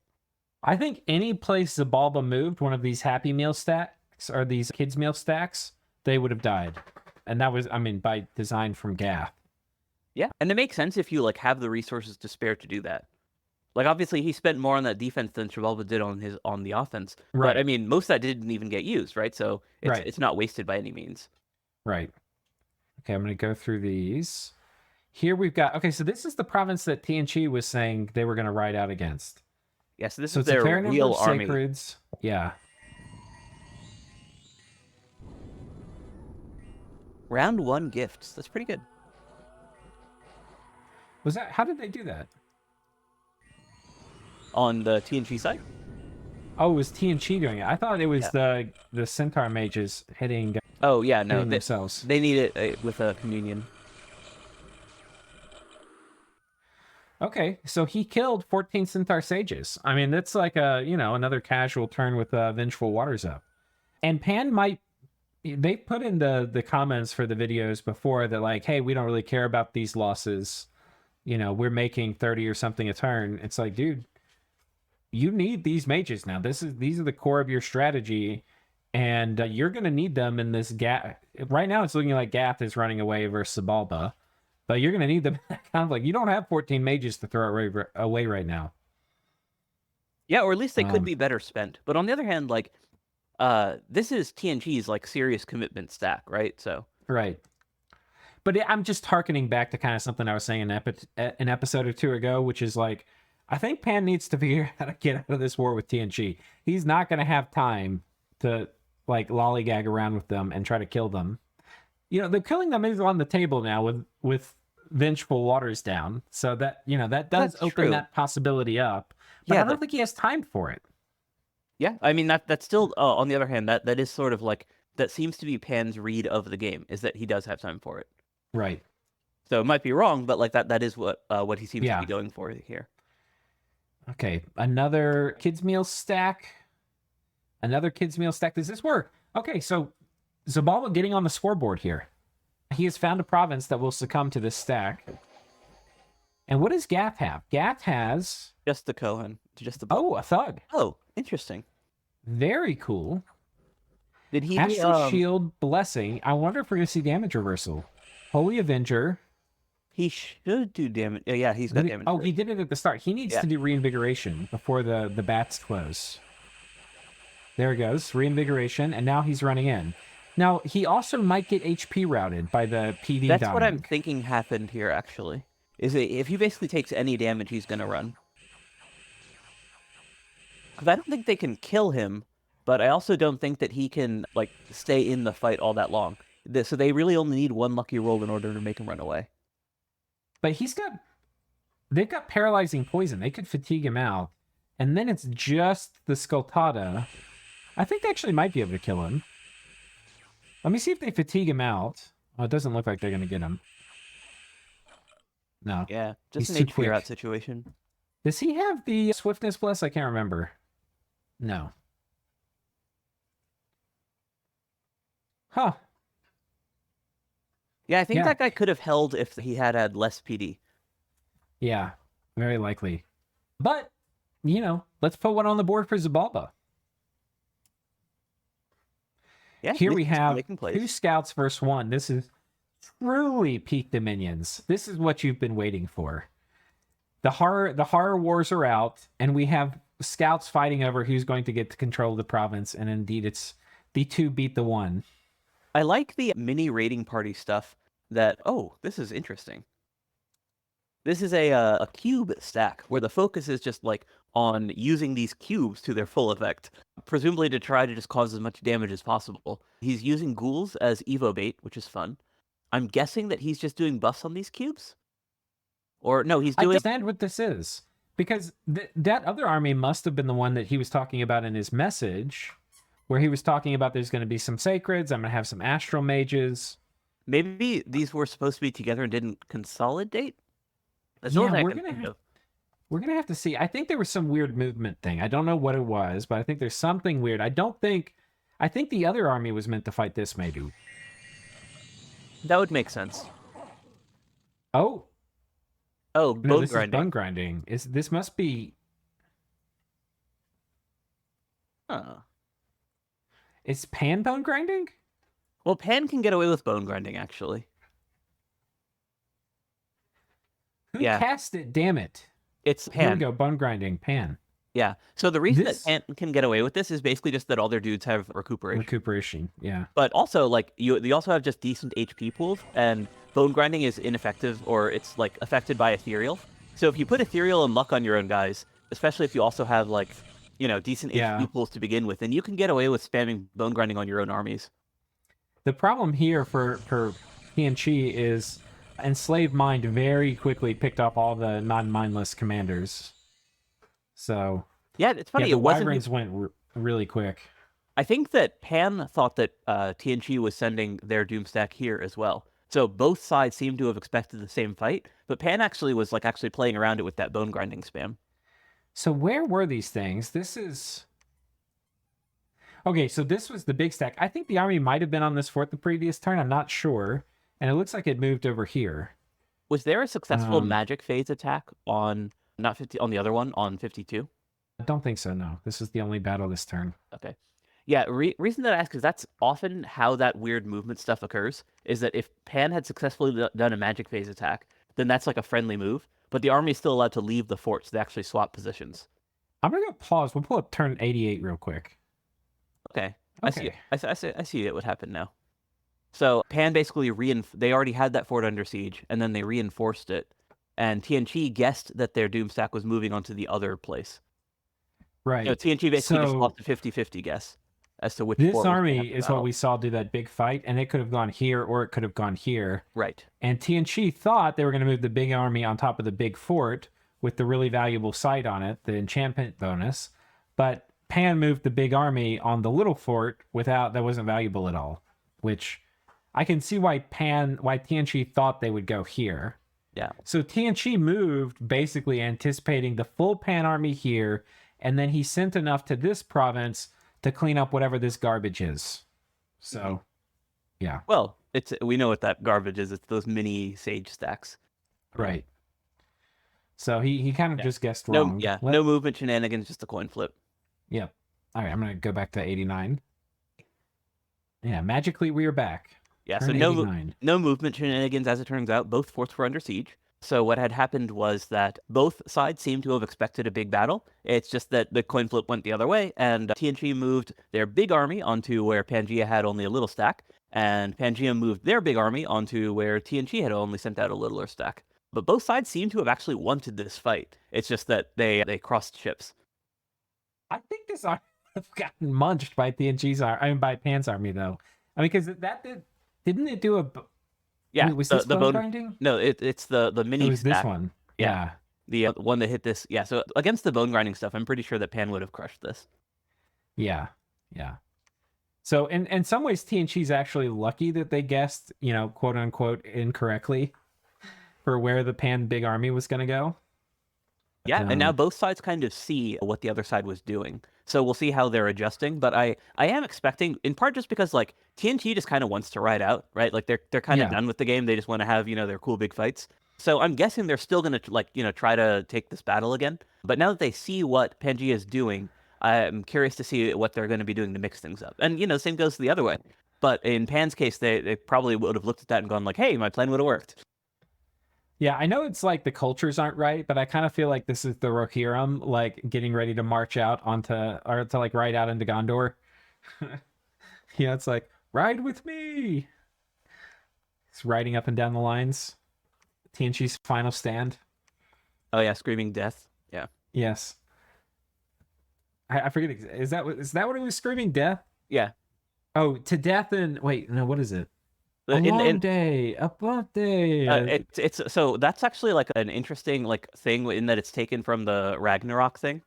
I think any place Xibalba moved, one of these Happy Meal stacks or these Kids Meal stacks, they would have died. And that was, by design from Gath. Yeah, and it makes sense if you like have the resources to spare to do that. Like, obviously, he spent more on that defense than Xibalba did on the offense. Right. But, most of that didn't even get used, right? So it's not wasted by any means. Right. Okay, I'm going to go through these. Here we've got... Okay, so this is the province that TNG was saying they were going to ride out against. Yeah, so this is their real army. Sacreds. Yeah. Round 1 gifts. That's pretty good. Was that? How did they do that? On the TNG side? Oh, it was TNG doing it. I thought it was Yeah. the Centaur mages hitting Oh, yeah, no. themselves. They need it with a communion. Okay, so he killed 14 Centaur sages. I mean, that's like a, another casual turn with Vengeful Waters up. And Pan might, they put in the comments for the videos before that, like, hey, we don't really care about these losses. We're making 30 or something a turn. It's like, dude, you need these mages now. These are the core of your strategy, and you're going to need them in this Gath. Right now, it's looking like Gath is running away versus Shabala. But you're going to need them kind of like, you don't have 14 mages to throw away right now. Yeah, or at least they could be better spent. But on the other hand, like, this is TNG's, like, serious commitment stack, right? So. Right. But I'm just hearkening back to kind of something I was saying an episode or two ago, which is like, I think Pan needs to figure out how to get out of this war with TNG. He's not going to have time to, like, lollygag around with them and try to kill them. The killing them is on the table now with Vengeful Waters down. So that, that does That's open true. that possibility up. But Yeah, I don't think he has time for it. Yeah, I mean, that's still, on the other hand, that is sort of like, that seems to be Pan's read of the game, is that he does have time for it. Right. So it might be wrong, but like that is what he seems to be going for here. Okay, another kids meal stack. Another kids meal stack. Does this work? Okay, so Shabala getting on the scoreboard here. He has found a province that will succumb to this stack. And what does Gath have? Gath has just the Kohan, just the. Oh, a thug. Oh, interesting. Very cool. Did he Astral Shield Blessing? I wonder if we're gonna see damage reversal. Holy Avenger. He should do damage. Yeah, he's got damage. Oh, he did it at the start. He needs to do reinvigoration before the bats close. There he goes, reinvigoration, and now he's running in. Now, he also might get HP routed by the PD That's dying. what I'm thinking happened here, actually. Is if he basically takes any damage, he's going to run. Because I don't think they can kill him, but I also don't think that he can, like, stay in the fight all that long. So they really only need one lucky roll in order to make him run away. But they've got paralyzing poison. They could fatigue him out. And then it's just the Skultada. I think they actually might be able to kill him. Let me see if they fatigue him out. Oh, it doesn't look like they're going to get him. No. Yeah, just He's an too HP out quick. situation. Does he have the Swiftness Bless? I can't remember. No. Huh. Yeah, I think that guy could have held if he had less PD. Yeah, very likely. But, let's put one on the board for Shabala. Yeah, Here we have plays. 2 scouts versus 1. This is truly peak Dominions. This is what you've been waiting for. The horror wars are out, and we have scouts fighting over who's going to get to control the province, and indeed it's the 2 beat the 1. I like the mini raiding party stuff that, this is interesting. This is a cube stack where the focus is just like on using these cubes to their full effect, presumably to try to just cause as much damage as possible. He's using ghouls as evo bait, which is fun. I'm guessing that he's just doing buffs on these cubes? Or no, he's doing... I understand what this is. Because that other army must have been the one that he was talking about in his message, where he was talking about there's going to be some sacreds, I'm going to have some astral mages. Maybe these were supposed to be together and didn't consolidate? That's yeah, all I we're can think of. We're going to have to see. I think there was some weird movement thing. I don't know what it was, but I think there's something weird. I think the other army was meant to fight this, maybe. That would make sense. Oh, bone this grinding. Is bone grinding. This must be... Huh. Is Pan bone grinding? Well, Pan can get away with bone grinding, actually. Who cast it? Damn it. It's Pan. Here we go, bone grinding, Pan. Yeah. So the reason that Pan can get away with this is basically just that all their dudes have recuperation. Recuperation, yeah. But also, like, you also have just decent HP pools, and bone grinding is ineffective, or it's, like, affected by ethereal. So if you put ethereal and luck on your own guys, especially if you also have, like, decent HP pools to begin with, then you can get away with spamming bone grinding on your own armies. The problem here for Tianqi is Enslaved Mind very quickly picked up all the non-mindless commanders. So Yeah, it's funny. yeah, the It wasn't. wyverns went really quick. I think that Pan thought that TNG was sending their Doomstack here as well. So both sides seem to have expected the same fight, but Pan actually was like actually playing around it with that bone grinding spam. So where were these things? This is okay. So this was the big stack. I think the army might have been on this fort the previous turn. I'm not sure, and it looks like it moved over here. Was there a successful magic phase attack on not 50 on the other one on 52? I don't think so. No, this is the only battle this turn. Okay. Yeah, reason that I ask is that's often how that weird movement stuff occurs, is that if Pan had successfully done a magic phase attack, then that's like a friendly move, but the army is still allowed to leave the fort, so they actually swap positions. I'm gonna go pause. We'll pull up turn 88 real quick. Okay. Okay. I see it would happen now. So Pan basically they already had that fort under siege, and then they reinforced it, and TNG guessed that their Doomstack was moving on to the other place. Right. You know, TNG basically just lost a 50-50 guess as to which. This army is what we saw do that big fight, and it could have gone here or it could have gone here. Right. And TNG thought they were going to move the big army on top of the big fort with the really valuable site on it, the enchantment bonus. But Pan moved the big army on the little fort that wasn't valuable at all. Which I can see why TNG thought they would go here. Yeah. So TNG moved basically anticipating the full Pan army here, and then he sent enough to this province to clean up whatever this garbage is. So, yeah. Well, we know what that garbage is. It's those mini sage stacks. Right. So he kind of just guessed wrong. No movement shenanigans, just a coin flip. Yep. All right, I'm going to go back to 89. Yeah, magically we are back. Yeah, so no movement shenanigans as it turns out. Both forts were under siege. So what had happened was that both sides seemed to have expected a big battle. It's just that the coin flip went the other way, and TNG moved their big army onto where Pangia had only a little stack, and Pangia moved their big army onto where TNG had only sent out a littler stack. But both sides seem to have actually wanted this fight. It's just that they crossed ships. I think this army have gotten munched by by Pan's army though. I mean, because didn't it do a? Yeah, was this bone grinding? No, it's the mini. It was stack. this one. Yeah. The one that hit this. Yeah, so against the bone grinding stuff, I'm pretty sure that Pan would have crushed this. Yeah. So in some ways, TNG's actually lucky that they guessed, quote unquote, incorrectly for where the Pan big army was going to go. Yeah, and now both sides kind of see what the other side was doing. So we'll see how they're adjusting. But I am expecting, in part just because like TNT just kind of wants to ride out, right? Like they're kind of done with the game. They just want to have, their cool big fights. So I'm guessing they're still going to try to take this battle again. But now that they see what Pangia is doing, I'm curious to see what they're going to be doing to mix things up. And, same goes the other way. But in Pan's case, they probably would have looked at that and gone like, hey, my plan would have worked. Yeah, I know it's like the cultures aren't right, but I kind of feel like this is the Rohirrim, like getting ready to march out to like ride out into Gondor. It's like, ride with me. It's riding up and down the lines. TNG's final stand. Oh yeah, screaming death. Yeah. Yes. I forget. Is that what it was? Screaming death? Yeah. Oh, to death and wait, no, what is it? A long day, a blunt day. It's so that's actually like an interesting thing in that it's taken from the Ragnarok thing.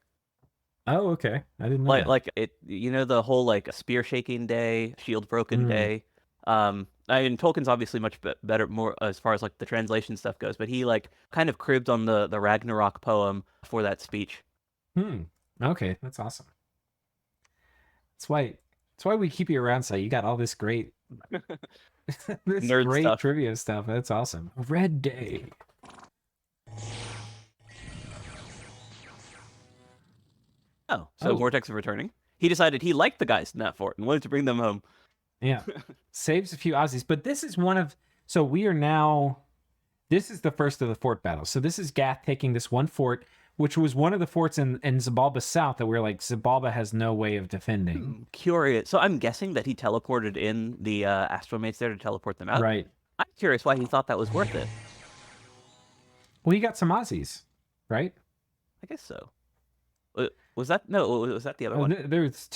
Oh, okay. I didn't know. Like it, the whole spear shaking day, shield broken day. I mean, Tolkien's obviously much better, more as far as the translation stuff goes, but he kind of cribbed on the Ragnarok poem for that speech. Okay, that's awesome. That's why we keep you around. So you got all this great. This nerd great stuff. Trivia stuff. That's awesome. Red Day. Oh, so Vortex is returning. He decided he liked the guys in that fort and wanted to bring them home. Yeah. Saves a few Aussies. But this is so we are now, this is the first of the fort battles. So this is Gath taking this one fort, which was one of the forts in Zabalba South that we were like, Zabalba has no way of defending. Curious. So I'm guessing that he teleported in the astromates there to teleport them out. Right. I'm curious why he thought that was worth it. Well, he got some Aussies, right? I guess so. Was that the other one? There's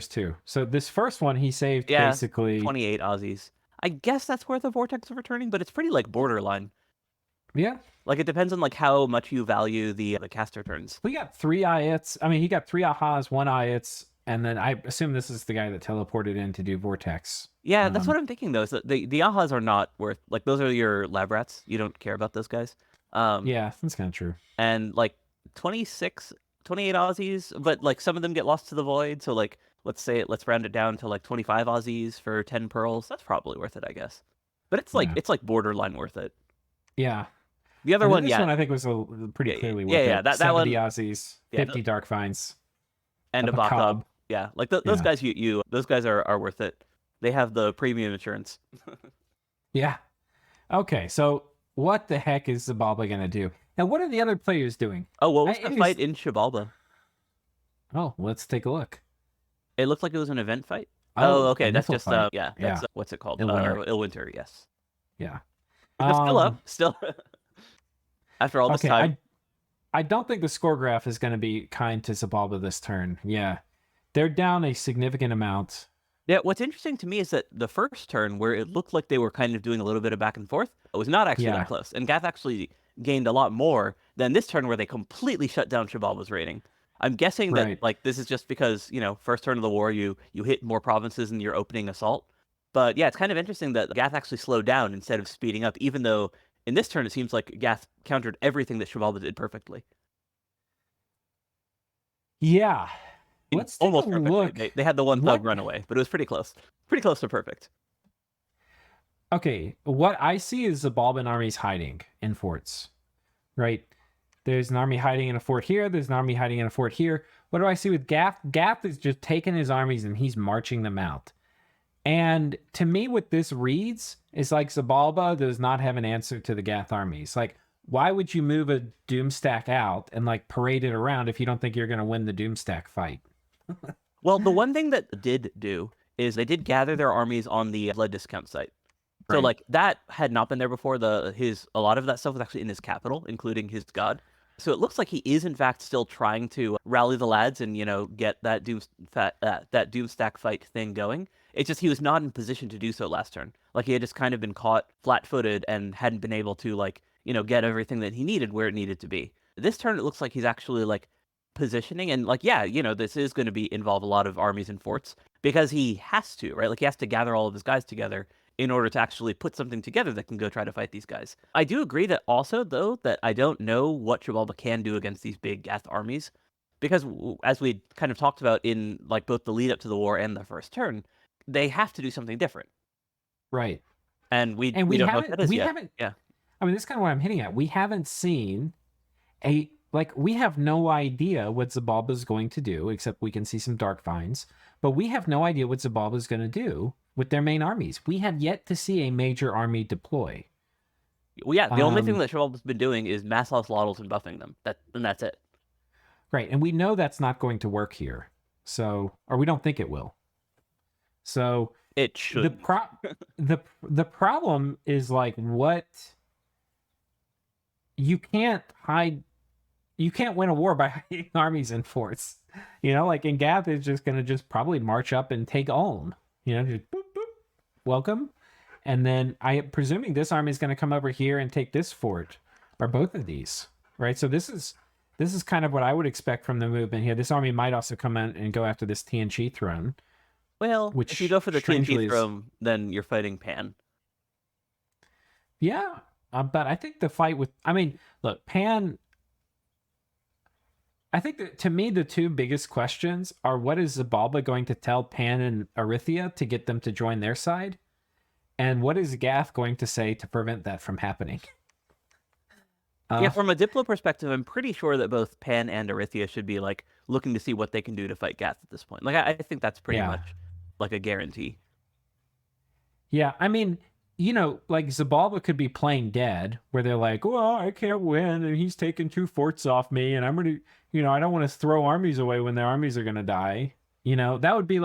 two. So this first one he saved basically 28 Aussies. I guess that's where the vortex is returning, but it's pretty like borderline. Yeah. Like it depends on like how much you value the caster turns. We got 3 Ayats. I mean, he got 3 Ahas, 1 Ayats, and then I assume this is the guy that teleported in to do Vortex. Yeah, that's what I'm thinking though. Is that the Ahas are not worth like those are your lab rats. You don't care about those guys. Yeah, that's kind of true. And like 26, 28 Aussies, but like some of them get lost to the void. So like let's round it down to like 25 Aussies for 10 pearls. That's probably worth it, I guess. But it's like borderline worth it. Yeah. The other one, this one I think was pretty clearly worth it. Yeah, that 70 one, Aussies, 50 Dark Finds, and a Bakab. Yeah, like those guys, those guys are worth it. They have the premium insurance. Yeah. Okay, so what the heck is Xibalba gonna do? And what are the other players doing? Oh, what was the fight in Xibalba? Oh, let's take a look. It looked like it was an event fight. Oh, okay, that's just that's what's it called? Illwinter. Yes. Yeah. Still up. Still. After all this time. I don't think the score graph is going to be kind to Xibalba this turn. Yeah. They're down a significant amount. Yeah, what's interesting to me is that the first turn, where it looked like they were kind of doing a little bit of back and forth, it was not actually that close. And Gath actually gained a lot more than this turn, where they completely shut down Xibalba's rating. I'm guessing that like this is just because, first turn of the war, you hit more provinces in your opening assault. But yeah, it's kind of interesting that Gath actually slowed down instead of speeding up, even though in this turn it seems like Gath countered everything that Xibalba did perfectly. Yeah. Let's take almost a perfect. look. They had the one thug runaway, but it was pretty close. Pretty close to perfect. Okay, what I see is Xibalban armies hiding in forts, right? There's an army hiding in a fort here. There's an army hiding in a fort here. What do I see with Gath? Gath is just taking his armies and he's marching them out. And to me, what this reads is like Xibalba does not have an answer to the Gath armies. Like, why would you move a Doomstack out and like parade it around if you don't think you're going to win the Doomstack fight? Well, the one thing that did do is they did gather their armies on the blood discount site. So like that had not been there before. A lot of that stuff was actually in his capital, including his god. So it looks like he is in fact still trying to rally the lads and get that Doomstack fight thing going. It's just he was not in position to do so last turn. Like he had just kind of been caught flat-footed and hadn't been able to get everything that he needed where it needed to be. This turn it looks like he's actually positioning and this is going to involve a lot of armies and forts because he has to, right? Like he has to gather all of his guys together in order to actually put something together that can go try to fight these guys. I do agree that also, though, that I don't know what Xibalba can do against these big Gath armies, because as we kind of talked about in both the lead up to the war and the first turn, they have to do something different. Right. And we don't know what that is yet. Yeah. I mean, this is kind of what I'm hitting at. We haven't seen we have no idea what Xibalba is going to do, except we can see some Dark Finds, but we have no idea what Xibalba is going to do with their main armies. We have yet to see a major army deploy. Well, yeah, the only thing that Xibalba's been doing is mass Lotls and buffing them. And that's it. Right, and we know that's not going to work here. So, or we don't think it will. So it should. The problem is what you can't hide. You can't win a war by hiding armies in forts. And Gath is just going to just probably march up and take Ulm. Just boop, boop, welcome. And then I'm presuming this army is going to come over here and take this fort, or both of these, right? So this is kind of what I would expect from the movement here. This army might also come in and go after this TNG throne. Well, if you go for the TNG throne, then you're fighting Pan. Yeah, but I think the fight with... I mean, look, Pan... I think that, to me, the two biggest questions are what is Xibalba going to tell Pan and Arithia to get them to join their side? And what is Gath going to say to prevent that from happening? Yeah, from a Diplo perspective, I'm pretty sure that both Pan and Arithia should be looking to see what they can do to fight Gath at this point. I think that's pretty much a guarantee. Yeah, I mean, Xibalba could be playing dead, where they're like, well, I can't win, and he's taking 2 forts off me, and I'm going to, I don't want to throw armies away when their armies are going to die. That would be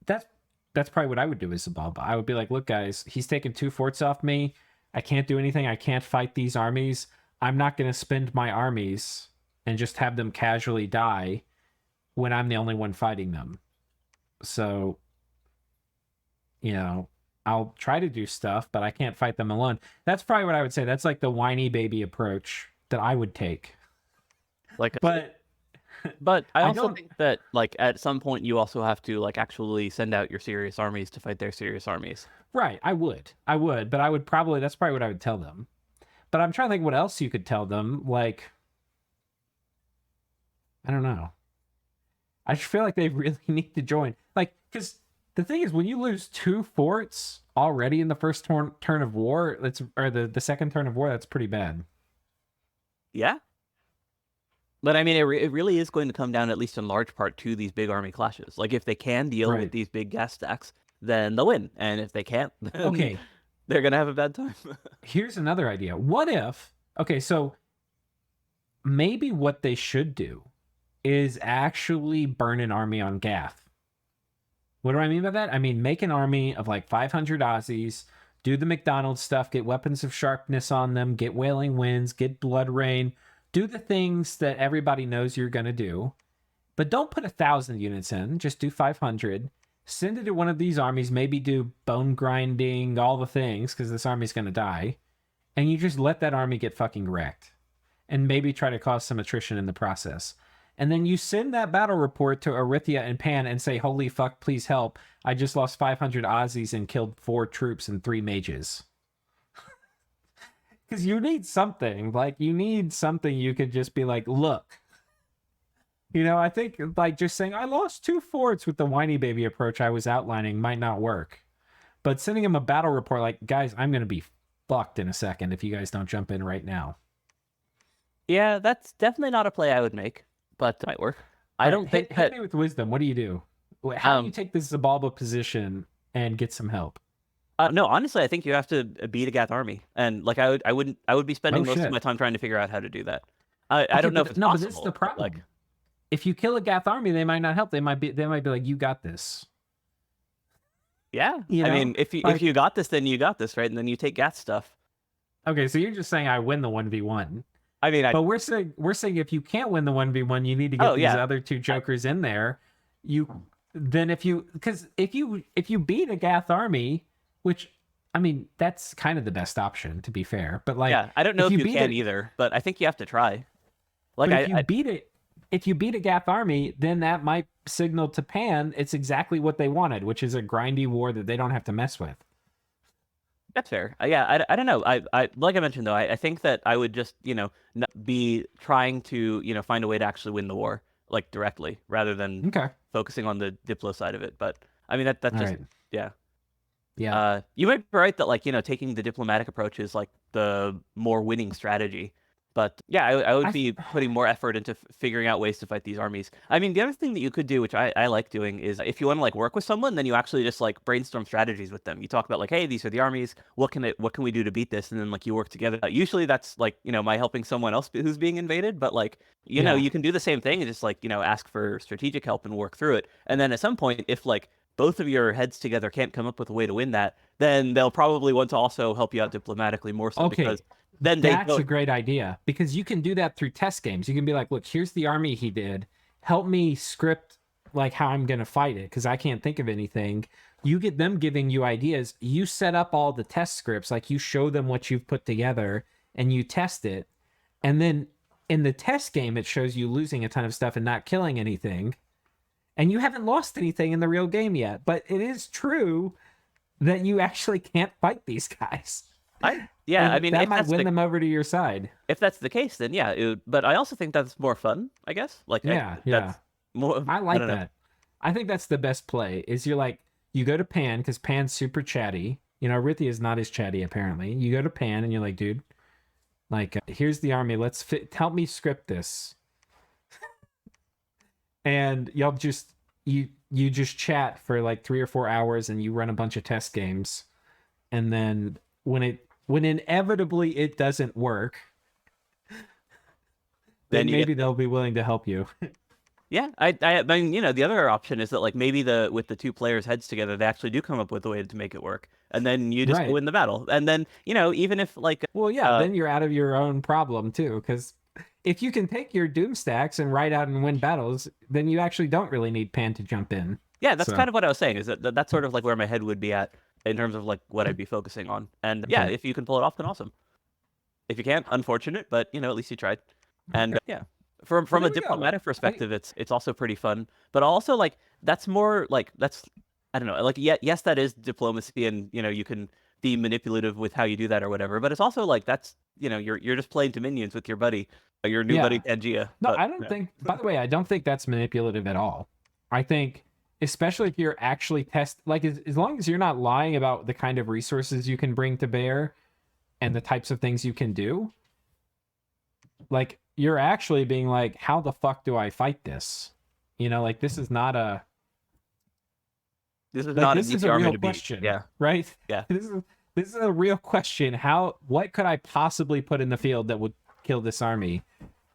that's probably what I would do as Xibalba. I would be like, look, guys, he's taking 2 forts off me. I can't do anything. I can't fight these armies. I'm not going to spend my armies and just have them casually die when I'm the only one fighting them. So, I'll try to do stuff, but I can't fight them alone. That's probably what I would say. That's like the whiny baby approach that I would take. Like, But I I also don't. think that like at some point you also have to like actually send out your serious armies to fight their serious armies. Right, I would, but I would probably. That's probably what I would tell them. But I'm trying to think what else you could tell them. Like, I don't know. I just feel like they really need to join. Like, because the thing is, when you lose 2 forts already in the first turn of war, or the second turn of war, that's pretty bad. Yeah. But I mean, it really is going to come down, at least in large part, to these big army clashes. Like, if they can deal with these big gas stacks, then they'll win. And if they can't, then Okay, they're going to have a bad time. here's another idea. What if, okay, so maybe what they should do is actually burn an army on Gath. What do I mean by that? I mean, make an army of like 500 Aussies, do the McDonald's stuff, get weapons of sharpness on them, get wailing winds, get blood rain, do the things that everybody knows you're going to do. But don't put 1,000 units in, just do 500. Send it to one of these armies, maybe do bone grinding, all the things, because this army's going to die. And you just let that army get fucking wrecked. And maybe try to cause some attrition in the process. And then you send that battle report to Arithia and Pan and say, holy fuck, please help. I just lost 500 Aussies and killed 4 troops and 3 mages. Because you need something. Like, you need something you could just be like, look. You know, I think, like, just saying, I lost 2 forts with the whiny baby approach I was outlining might not work. But sending him a battle report like, guys, I'm going to be fucked in a second if you guys don't jump in right now. Yeah, that's definitely not a play I would make, but it might work. I don't think hit me with wisdom. What do you do? How do you take this Zabalba position and get some help? No, honestly, I think you have to beat a Gath army, and like I would be spending most of my time trying to figure out how to do that. I don't know if it's possible. But this is the problem. Like, if you kill a Gath army, they might not help. They might be like, you got this. Yeah, you know? I mean, if you got this, then you got this, right? And then you take Gath stuff. Okay, so you're just saying I win the 1v1. I mean, but we're saying if you can't win the 1v1, you need to get these other 2 jokers in there. If you beat a Gath army, which I mean that's kind of the best option to be fair, but like I don't know if you can either, but I think you have to try. Like if you beat a Gath army, then that might signal to Pan it's exactly what they wanted, which is a grindy war that they don't have to mess with. That's fair. Yeah, I don't know. I like I mentioned though, I think that I would just be trying to find a way to actually win the war like directly rather than focusing on the Diplo side of it. But I mean that's just yeah. You might be right that like taking the diplomatic approach is like the more winning strategy. But yeah, I would be putting more effort into figuring out ways to fight these armies. I mean, the other thing that you could do, which I like doing, is if you want to like work with someone, then you actually just like brainstorm strategies with them. You talk about like, hey, these are the armies. What can we do to beat this? And then like you work together. Usually that's like my helping someone else who's being invaded. But like you know you can do the same thing and just like ask for strategic help and work through it. And then at some point, if like both of your heads together can't come up with a way to win that, then they'll probably want to also help you out diplomatically more so because then that's a great idea because you can do that through test games. You can be like, look, here's the army he did. Help me script like how I'm going to fight it because I can't think of anything. You get them giving you ideas. You set up all the test scripts. Like you show them what you've put together and you test it. And then in the test game, it shows you losing a ton of stuff and not killing anything. And you haven't lost anything in the real game yet. But it is true that you actually can't fight these guys. I mean, that might win them over to your side. If that's the case, then yeah. But I also think that's more fun, I guess. Like, that's more. I like that. I think that's the best play. Is you go to Pan because Pan's super chatty. Arithia is not as chatty apparently. You go to Pan and you're like, dude, like here's the army. Help me script this. And y'all just you just chat for like 3 or 4 hours and you run a bunch of test games, and then when inevitably it doesn't work, then maybe they'll be willing to help you. Yeah, I mean, the other option is that like maybe with the 2 players' heads together, they actually do come up with a way to make it work, and then you just win the battle. And then even if like then you're out of your own problem too, because if you can take your doom stacks and ride out and win battles, then you actually don't really need Pan to jump in. Yeah, that's kind of what I was saying. Is that's sort of like where my head would be at. in terms of like what I'd be focusing on. And yeah, Okay. if you can pull it off, then awesome. If you can't, unfortunate, but you know, at least you tried. And yeah, from Well, a there we go. diplomatic perspective, it's also pretty fun. But also like that's more like that's I don't know, like yeah, yes, that is diplomacy, and you know, you can be manipulative with how you do that or whatever. But it's also like that's you know, you're just playing Dominions with your buddy, your new buddy Yeah. Pangia. No, But I don't yeah. think, by the way, I don't think that's manipulative at all. I think, especially if you're actually like, as long as you're not lying about the kind of resources you can bring to bear and the types of things you can do, like, you're actually being like, how the fuck do I fight this? You know, like, this is not a, This is like, not an this is easy a army real to beat. question, Yeah, right? yeah. This is a real question. What could I possibly put in the field that would kill this army?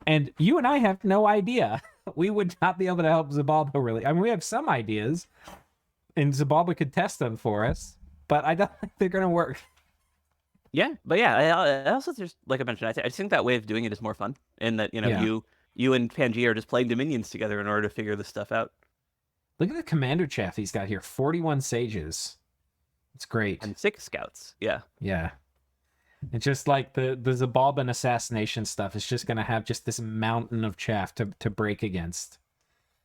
And you and I have no idea. We would not be able to help Zabalba really. I mean, we have some ideas, and Zabalba could test them for us, but I don't think they're going to work. Yeah, but yeah, I also just like I mentioned, I just think that way of doing it is more fun, in that you know Yeah. you and Pangaea are just playing Dominions together in order to figure this stuff out. Look at the commander chaff he's got here. 41 sages. It's great. And 6 scouts, yeah. Yeah. It's just like the Zabalban assassination stuff is just going to have just this mountain of chaff to break against.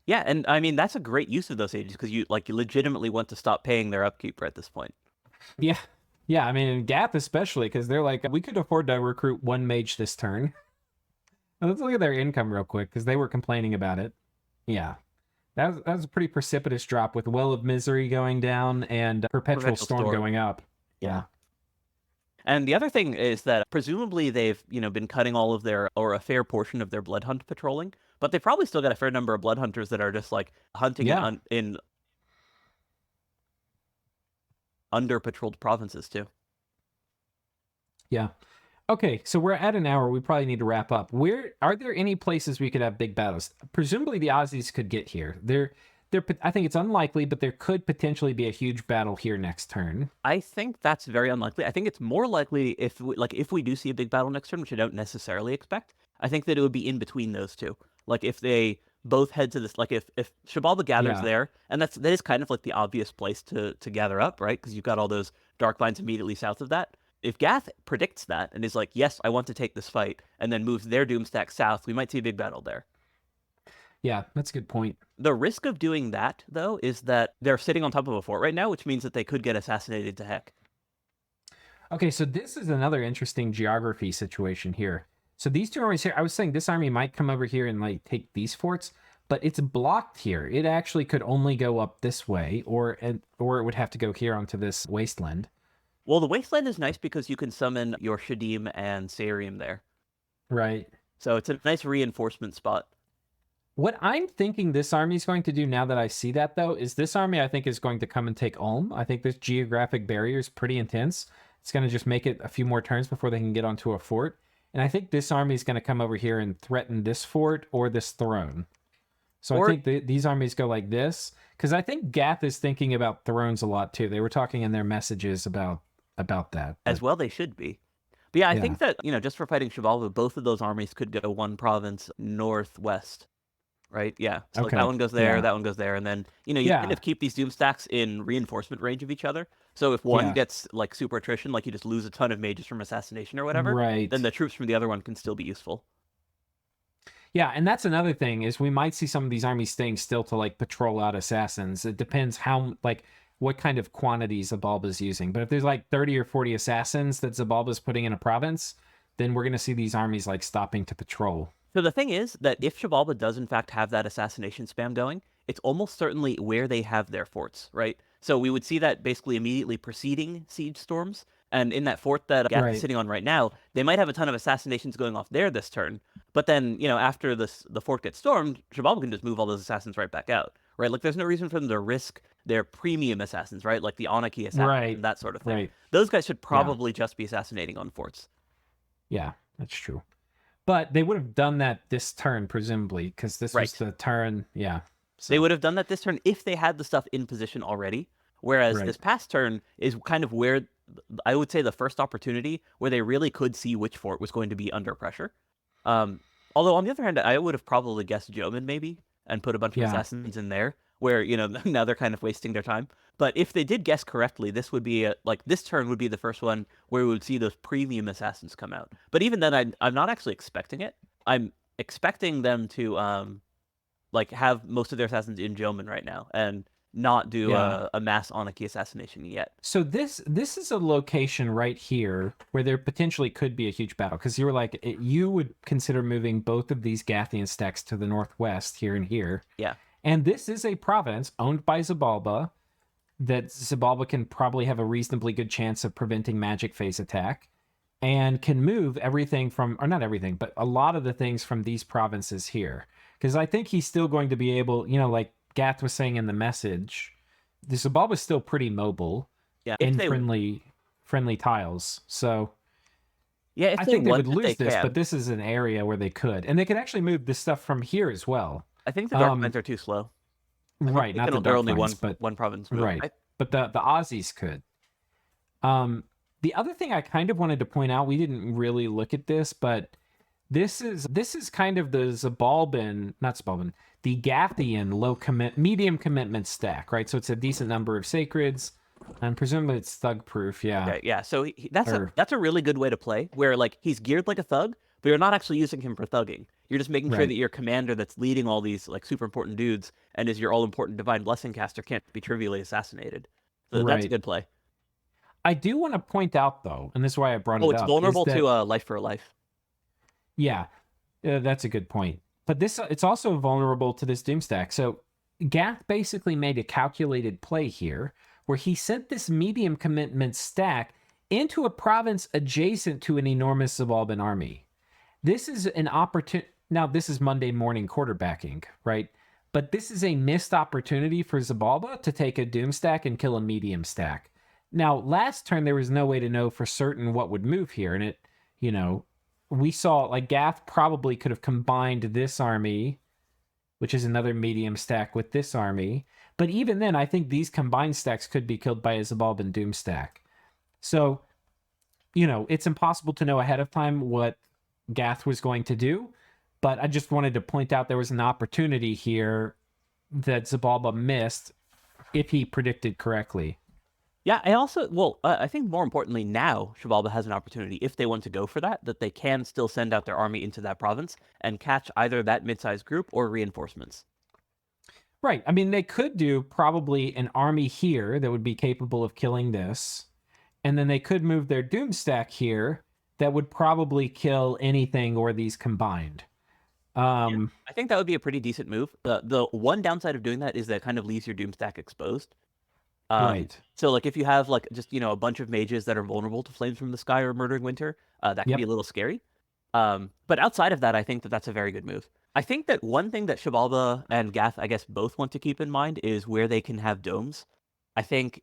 Yeah, and I mean that's a great use of those sages because you legitimately want to stop paying their upkeep at this point. Yeah. Yeah, I mean, in Gath especially, because they're like, we could afford to recruit 1 mage this turn. Let's look at their income real quick, because they were complaining about it. Yeah. That was a pretty precipitous drop with Well of Misery going down and Perpetual Storm going up. Yeah. And the other thing is that presumably they've, you know, been cutting all of their, or a fair portion of their blood hunt patrolling, but they've probably still got a fair number of blood hunters that are just like hunting in under patrolled provinces too. Yeah. Okay, so we're at an hour. We probably need to wrap up. Where are there any places we could have big battles? Presumably the Aussies could get here. I think it's unlikely, but there could potentially be a huge battle here next turn. I think that's very unlikely. I think it's more likely if we do see a big battle next turn, which I don't necessarily expect. I think that it would be in between those two. Like if they both head to this, like if Shabalba gathers there, and that is kind of like the obvious place to gather up, right? Because you've got all those dark vines immediately south of that. If Gath predicts that and is like, yes, I want to take this fight, and then moves their Doomstack south, we might see a big battle there. Yeah, that's a good point. The risk of doing that, though, is that they're sitting on top of a fort right now, which means that they could get assassinated to heck. Okay, so this is another interesting geography situation here. So these 2 armies here, I was saying this army might come over here and like take these forts, but it's blocked here. It actually could only go up this way, or it would have to go here onto this wasteland. Well, the wasteland is nice because you can summon your Shadim and Sairium there. Right. So it's a nice reinforcement spot. What I'm thinking this army is going to do now that I see that, though, is this army I think is going to come and take Ulm. I think this geographic barrier is pretty intense. It's going to just make it a few more turns before they can get onto a fort. And I think this army is going to come over here and threaten this fort or this throne. So I think these armies go like this, because I think Gath is thinking about thrones a lot, too. They were talking in their messages about that. As well, they should be. But yeah, I think that, you know, just for fighting Shabalba, both of those armies could go 1 province northwest. Right? Yeah. So like that one goes there, that one goes there, and then you know you kind of keep these Doomstacks in reinforcement range of each other. So if one gets like super attrition, like you just lose a ton of mages from assassination or whatever, then the troops from the other one can still be useful. Yeah, and that's another thing is we might see some of these armies staying still to like patrol out assassins. It depends how like what kind of quantities Zabalba's using. But if there's like 30 or 40 assassins that Zabalba's putting in a province, then we're going to see these armies like stopping to patrol. So the thing is that if Shabalba does in fact have that assassination spam going, it's almost certainly where they have their forts, right? So we would see that basically immediately preceding siege storms. And in that fort that Gath is sitting on right now, they might have a ton of assassinations going off there this turn. But then, you know, after the fort gets stormed, Shabalba can just move all those assassins right back out, right? Like there's no reason for them to risk their premium assassins, right? Like the Anarchy assassins, that sort of thing. Right. Those guys should probably just be assassinating on forts. Yeah, that's true. But they would have done that this turn, presumably, because this was the turn. Yeah. So. They would have done that this turn if they had the stuff in position already. Whereas this past turn is kind of where I would say the first opportunity where they really could see which fort was going to be under pressure. Although on the other hand, I would have probably guessed Joman maybe and put a bunch of assassins in there. where, now they're kind of wasting their time. But if they did guess correctly, this would be this turn would be the first one where we would see those premium assassins come out. But even then, I'm not actually expecting it. I'm expecting them to have most of their assassins in Joman right now and not do a mass Anarchy assassination yet. So this is a location right here where there potentially could be a huge battle, because you were like, you would consider moving both of these Gathian stacks to the northwest here and here. Yeah. And this is a province owned by Xibalba that Xibalba can probably have a reasonably good chance of preventing magic phase attack, and can move everything from, or not everything, but a lot of the things from these provinces here. Because I think he's still going to be able, like Gath was saying in the message, the Xibalba is still pretty mobile in friendly tiles. So yeah, I think they would lose this, but this is an area where they could. And they could actually move this stuff from here as well. I think the Dark Mines are too slow. Right, not the they're Dark only Mines, but one province move. Right, but the Aussies could. The other thing I kind of wanted to point out, we didn't really look at this, but this is kind of the the Gathian medium commitment stack, right? So it's a decent number of sacreds, and presumably it's thug proof, yeah. Okay, yeah. So that's a really good way to play, where he's geared like a thug, but you're not actually using him for thugging. You're just making sure that your commander that's leading all these super important dudes and is your all important divine blessing caster can't be trivially assassinated. So that's a good play. I do want to point out though, and this is why I brought it up. It's vulnerable to life for a life. Yeah, that's a good point. But it's also vulnerable to this Doomstack. So Gath basically made a calculated play here where he sent this medium commitment stack into a province adjacent to an enormous Xibalban army. This is an opportunity. Now, this is Monday morning quarterbacking, right? But this is a missed opportunity for Xibalba to take a Doomstack and kill a medium stack. Now, last turn, there was no way to know for certain what would move here. And we saw Gath probably could have combined this army, which is another medium stack, with this army. But even then, I think these combined stacks could be killed by a Xibalban Doomstack. So, it's impossible to know ahead of time what Gath was going to do. But I just wanted to point out there was an opportunity here that Xibalba missed if he predicted correctly. Yeah, I think more importantly now, Xibalba has an opportunity, if they want to go for that they can still send out their army into that province and catch either that mid-sized group or reinforcements. Right. I mean, they could do probably an army here that would be capable of killing this, and then they could move their Doomstack here that would probably kill anything or these combined. I think that would be a pretty decent move. The one downside of doing that is that it kind of leaves your Doomstack exposed. Right. So if you have just a bunch of mages that are vulnerable to Flames from the Sky or Murdering Winter, that can be a little scary. But outside of that, I think that's a very good move. I think that one thing that Xibalba and Gath, I guess, both want to keep in mind is where they can have domes. I think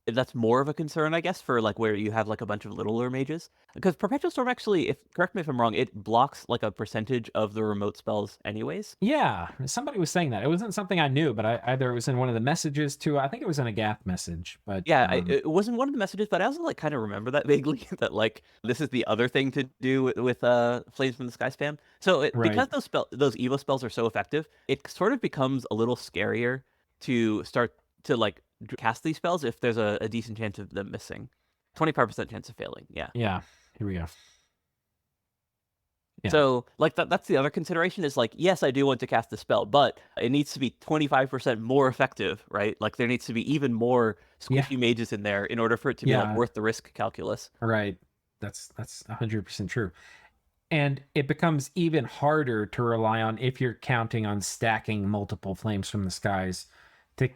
that's more of a concern, I guess, for where you have a bunch of littler mages. Because Perpetual Storm actually, correct me if I'm wrong, it blocks a percentage of the remote spells anyways. Yeah, somebody was saying that. It wasn't something I knew, but either it was in one of the messages too. I think it was in a Gath message. But yeah, it wasn't one of the messages, but I also kind of remember that vaguely, that this is the other thing to do with Flames from the Sky spam. So because those Evo spells are so effective, it sort of becomes a little scarier to start to cast these spells if there's a decent chance of them missing. 25% chance of failing. Yeah. Yeah. Here we go. Yeah. So that's the other consideration is yes, I do want to cast the spell, but it needs to be 25% more effective, right? There needs to be even more squishy mages in there in order for it to be worth the risk calculus. Right. That's 100% true. And it becomes even harder to rely on if you're counting on stacking multiple Flames from the Skies. To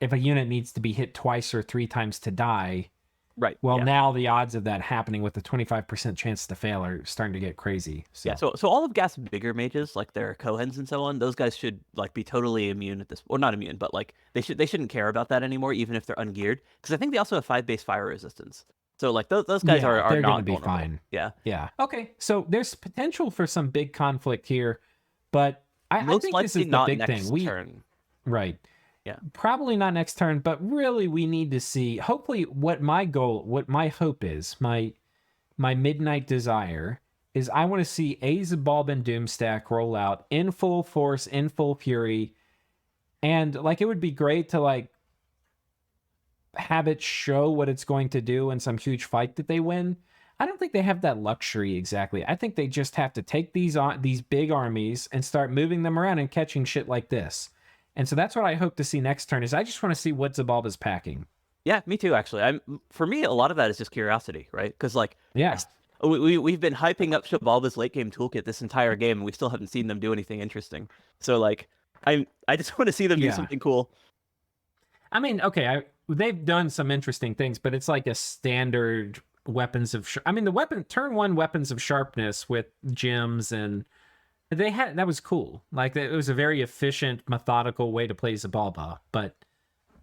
if a unit needs to be hit twice or 3 times to die, right? Well, now the odds of that happening with a 25% chance to fail are starting to get crazy. So. Yeah. So all of Gath's bigger mages, their Kohens and so on, those guys should be totally immune at this, or not immune, but they shouldn't care about that anymore, even if they're ungeared, because I think they also have 5 base fire resistance. So those guys are they're not going to be vulnerable. fine. Yeah. Yeah. Okay. So there's potential for some big conflict here, but I think this is the big thing. Turn. Right. Yeah. Probably not next turn, but really we need to see, hopefully what my hope is, my midnight desire is I want to see a Xibalban Doomstack roll out in full force, in full fury, And like, it would be great to like have it show what it's going to do in some huge fight that they win. I don't think they have that luxury exactly. I think they just have to take these big armies and start moving them around and catching shit like this. And so that's what I hope to see next turn. Is I just want to see what Zabalba's packing. Yeah, me too. Actually, for me, a lot of that is just curiosity, right? Because like, Yeah, we've been hyping up Shabalba's late game toolkit this entire game, and we still haven't seen them do anything interesting. So like, I just want to see them do Yeah. something cool. I mean, okay, they've done some interesting things, but it's like a standard weapons of. I mean, the turn one weapons of sharpness with gems, and that was cool. Like, it was a very efficient, methodical way to play Zabalba. But I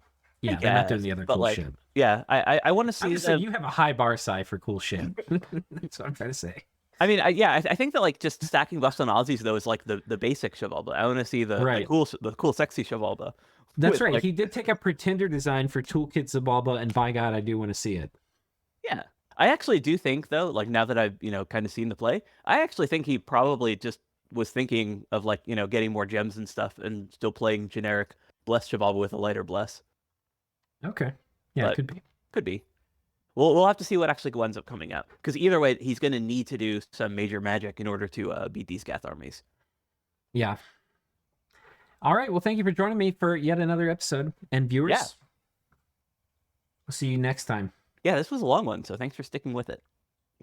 yeah, they're not doing guess, the other but cool like, shit. yeah, I want to see I'm just saying, you have a high bar Sai for cool shit. That's what I'm trying to say. I mean, I think that like just stacking buffs on Aussies though is like the basic Shabalba. I want to see the Right. the cool sexy Shabalba. That's with, right. like- He did take a pretender design for Toolkit Zabalba, and by God, I do want to see it. Yeah. I actually do think though, like now that I've, kind of seen the play, I actually think he probably just was thinking of like, getting more gems and stuff and still playing generic Bless Shabalba with a lighter Bless. Okay. Yeah, But it could be. Could be. We'll have to see what actually ends up coming out. Because either way, he's going to need to do some major magic in order to beat these Gath armies. Yeah. All right. Well, thank you for joining me for yet another episode. And viewers, Yeah. we'll see you next time. Yeah, this was a long one, so thanks for sticking with it.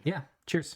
Yeah. Cheers.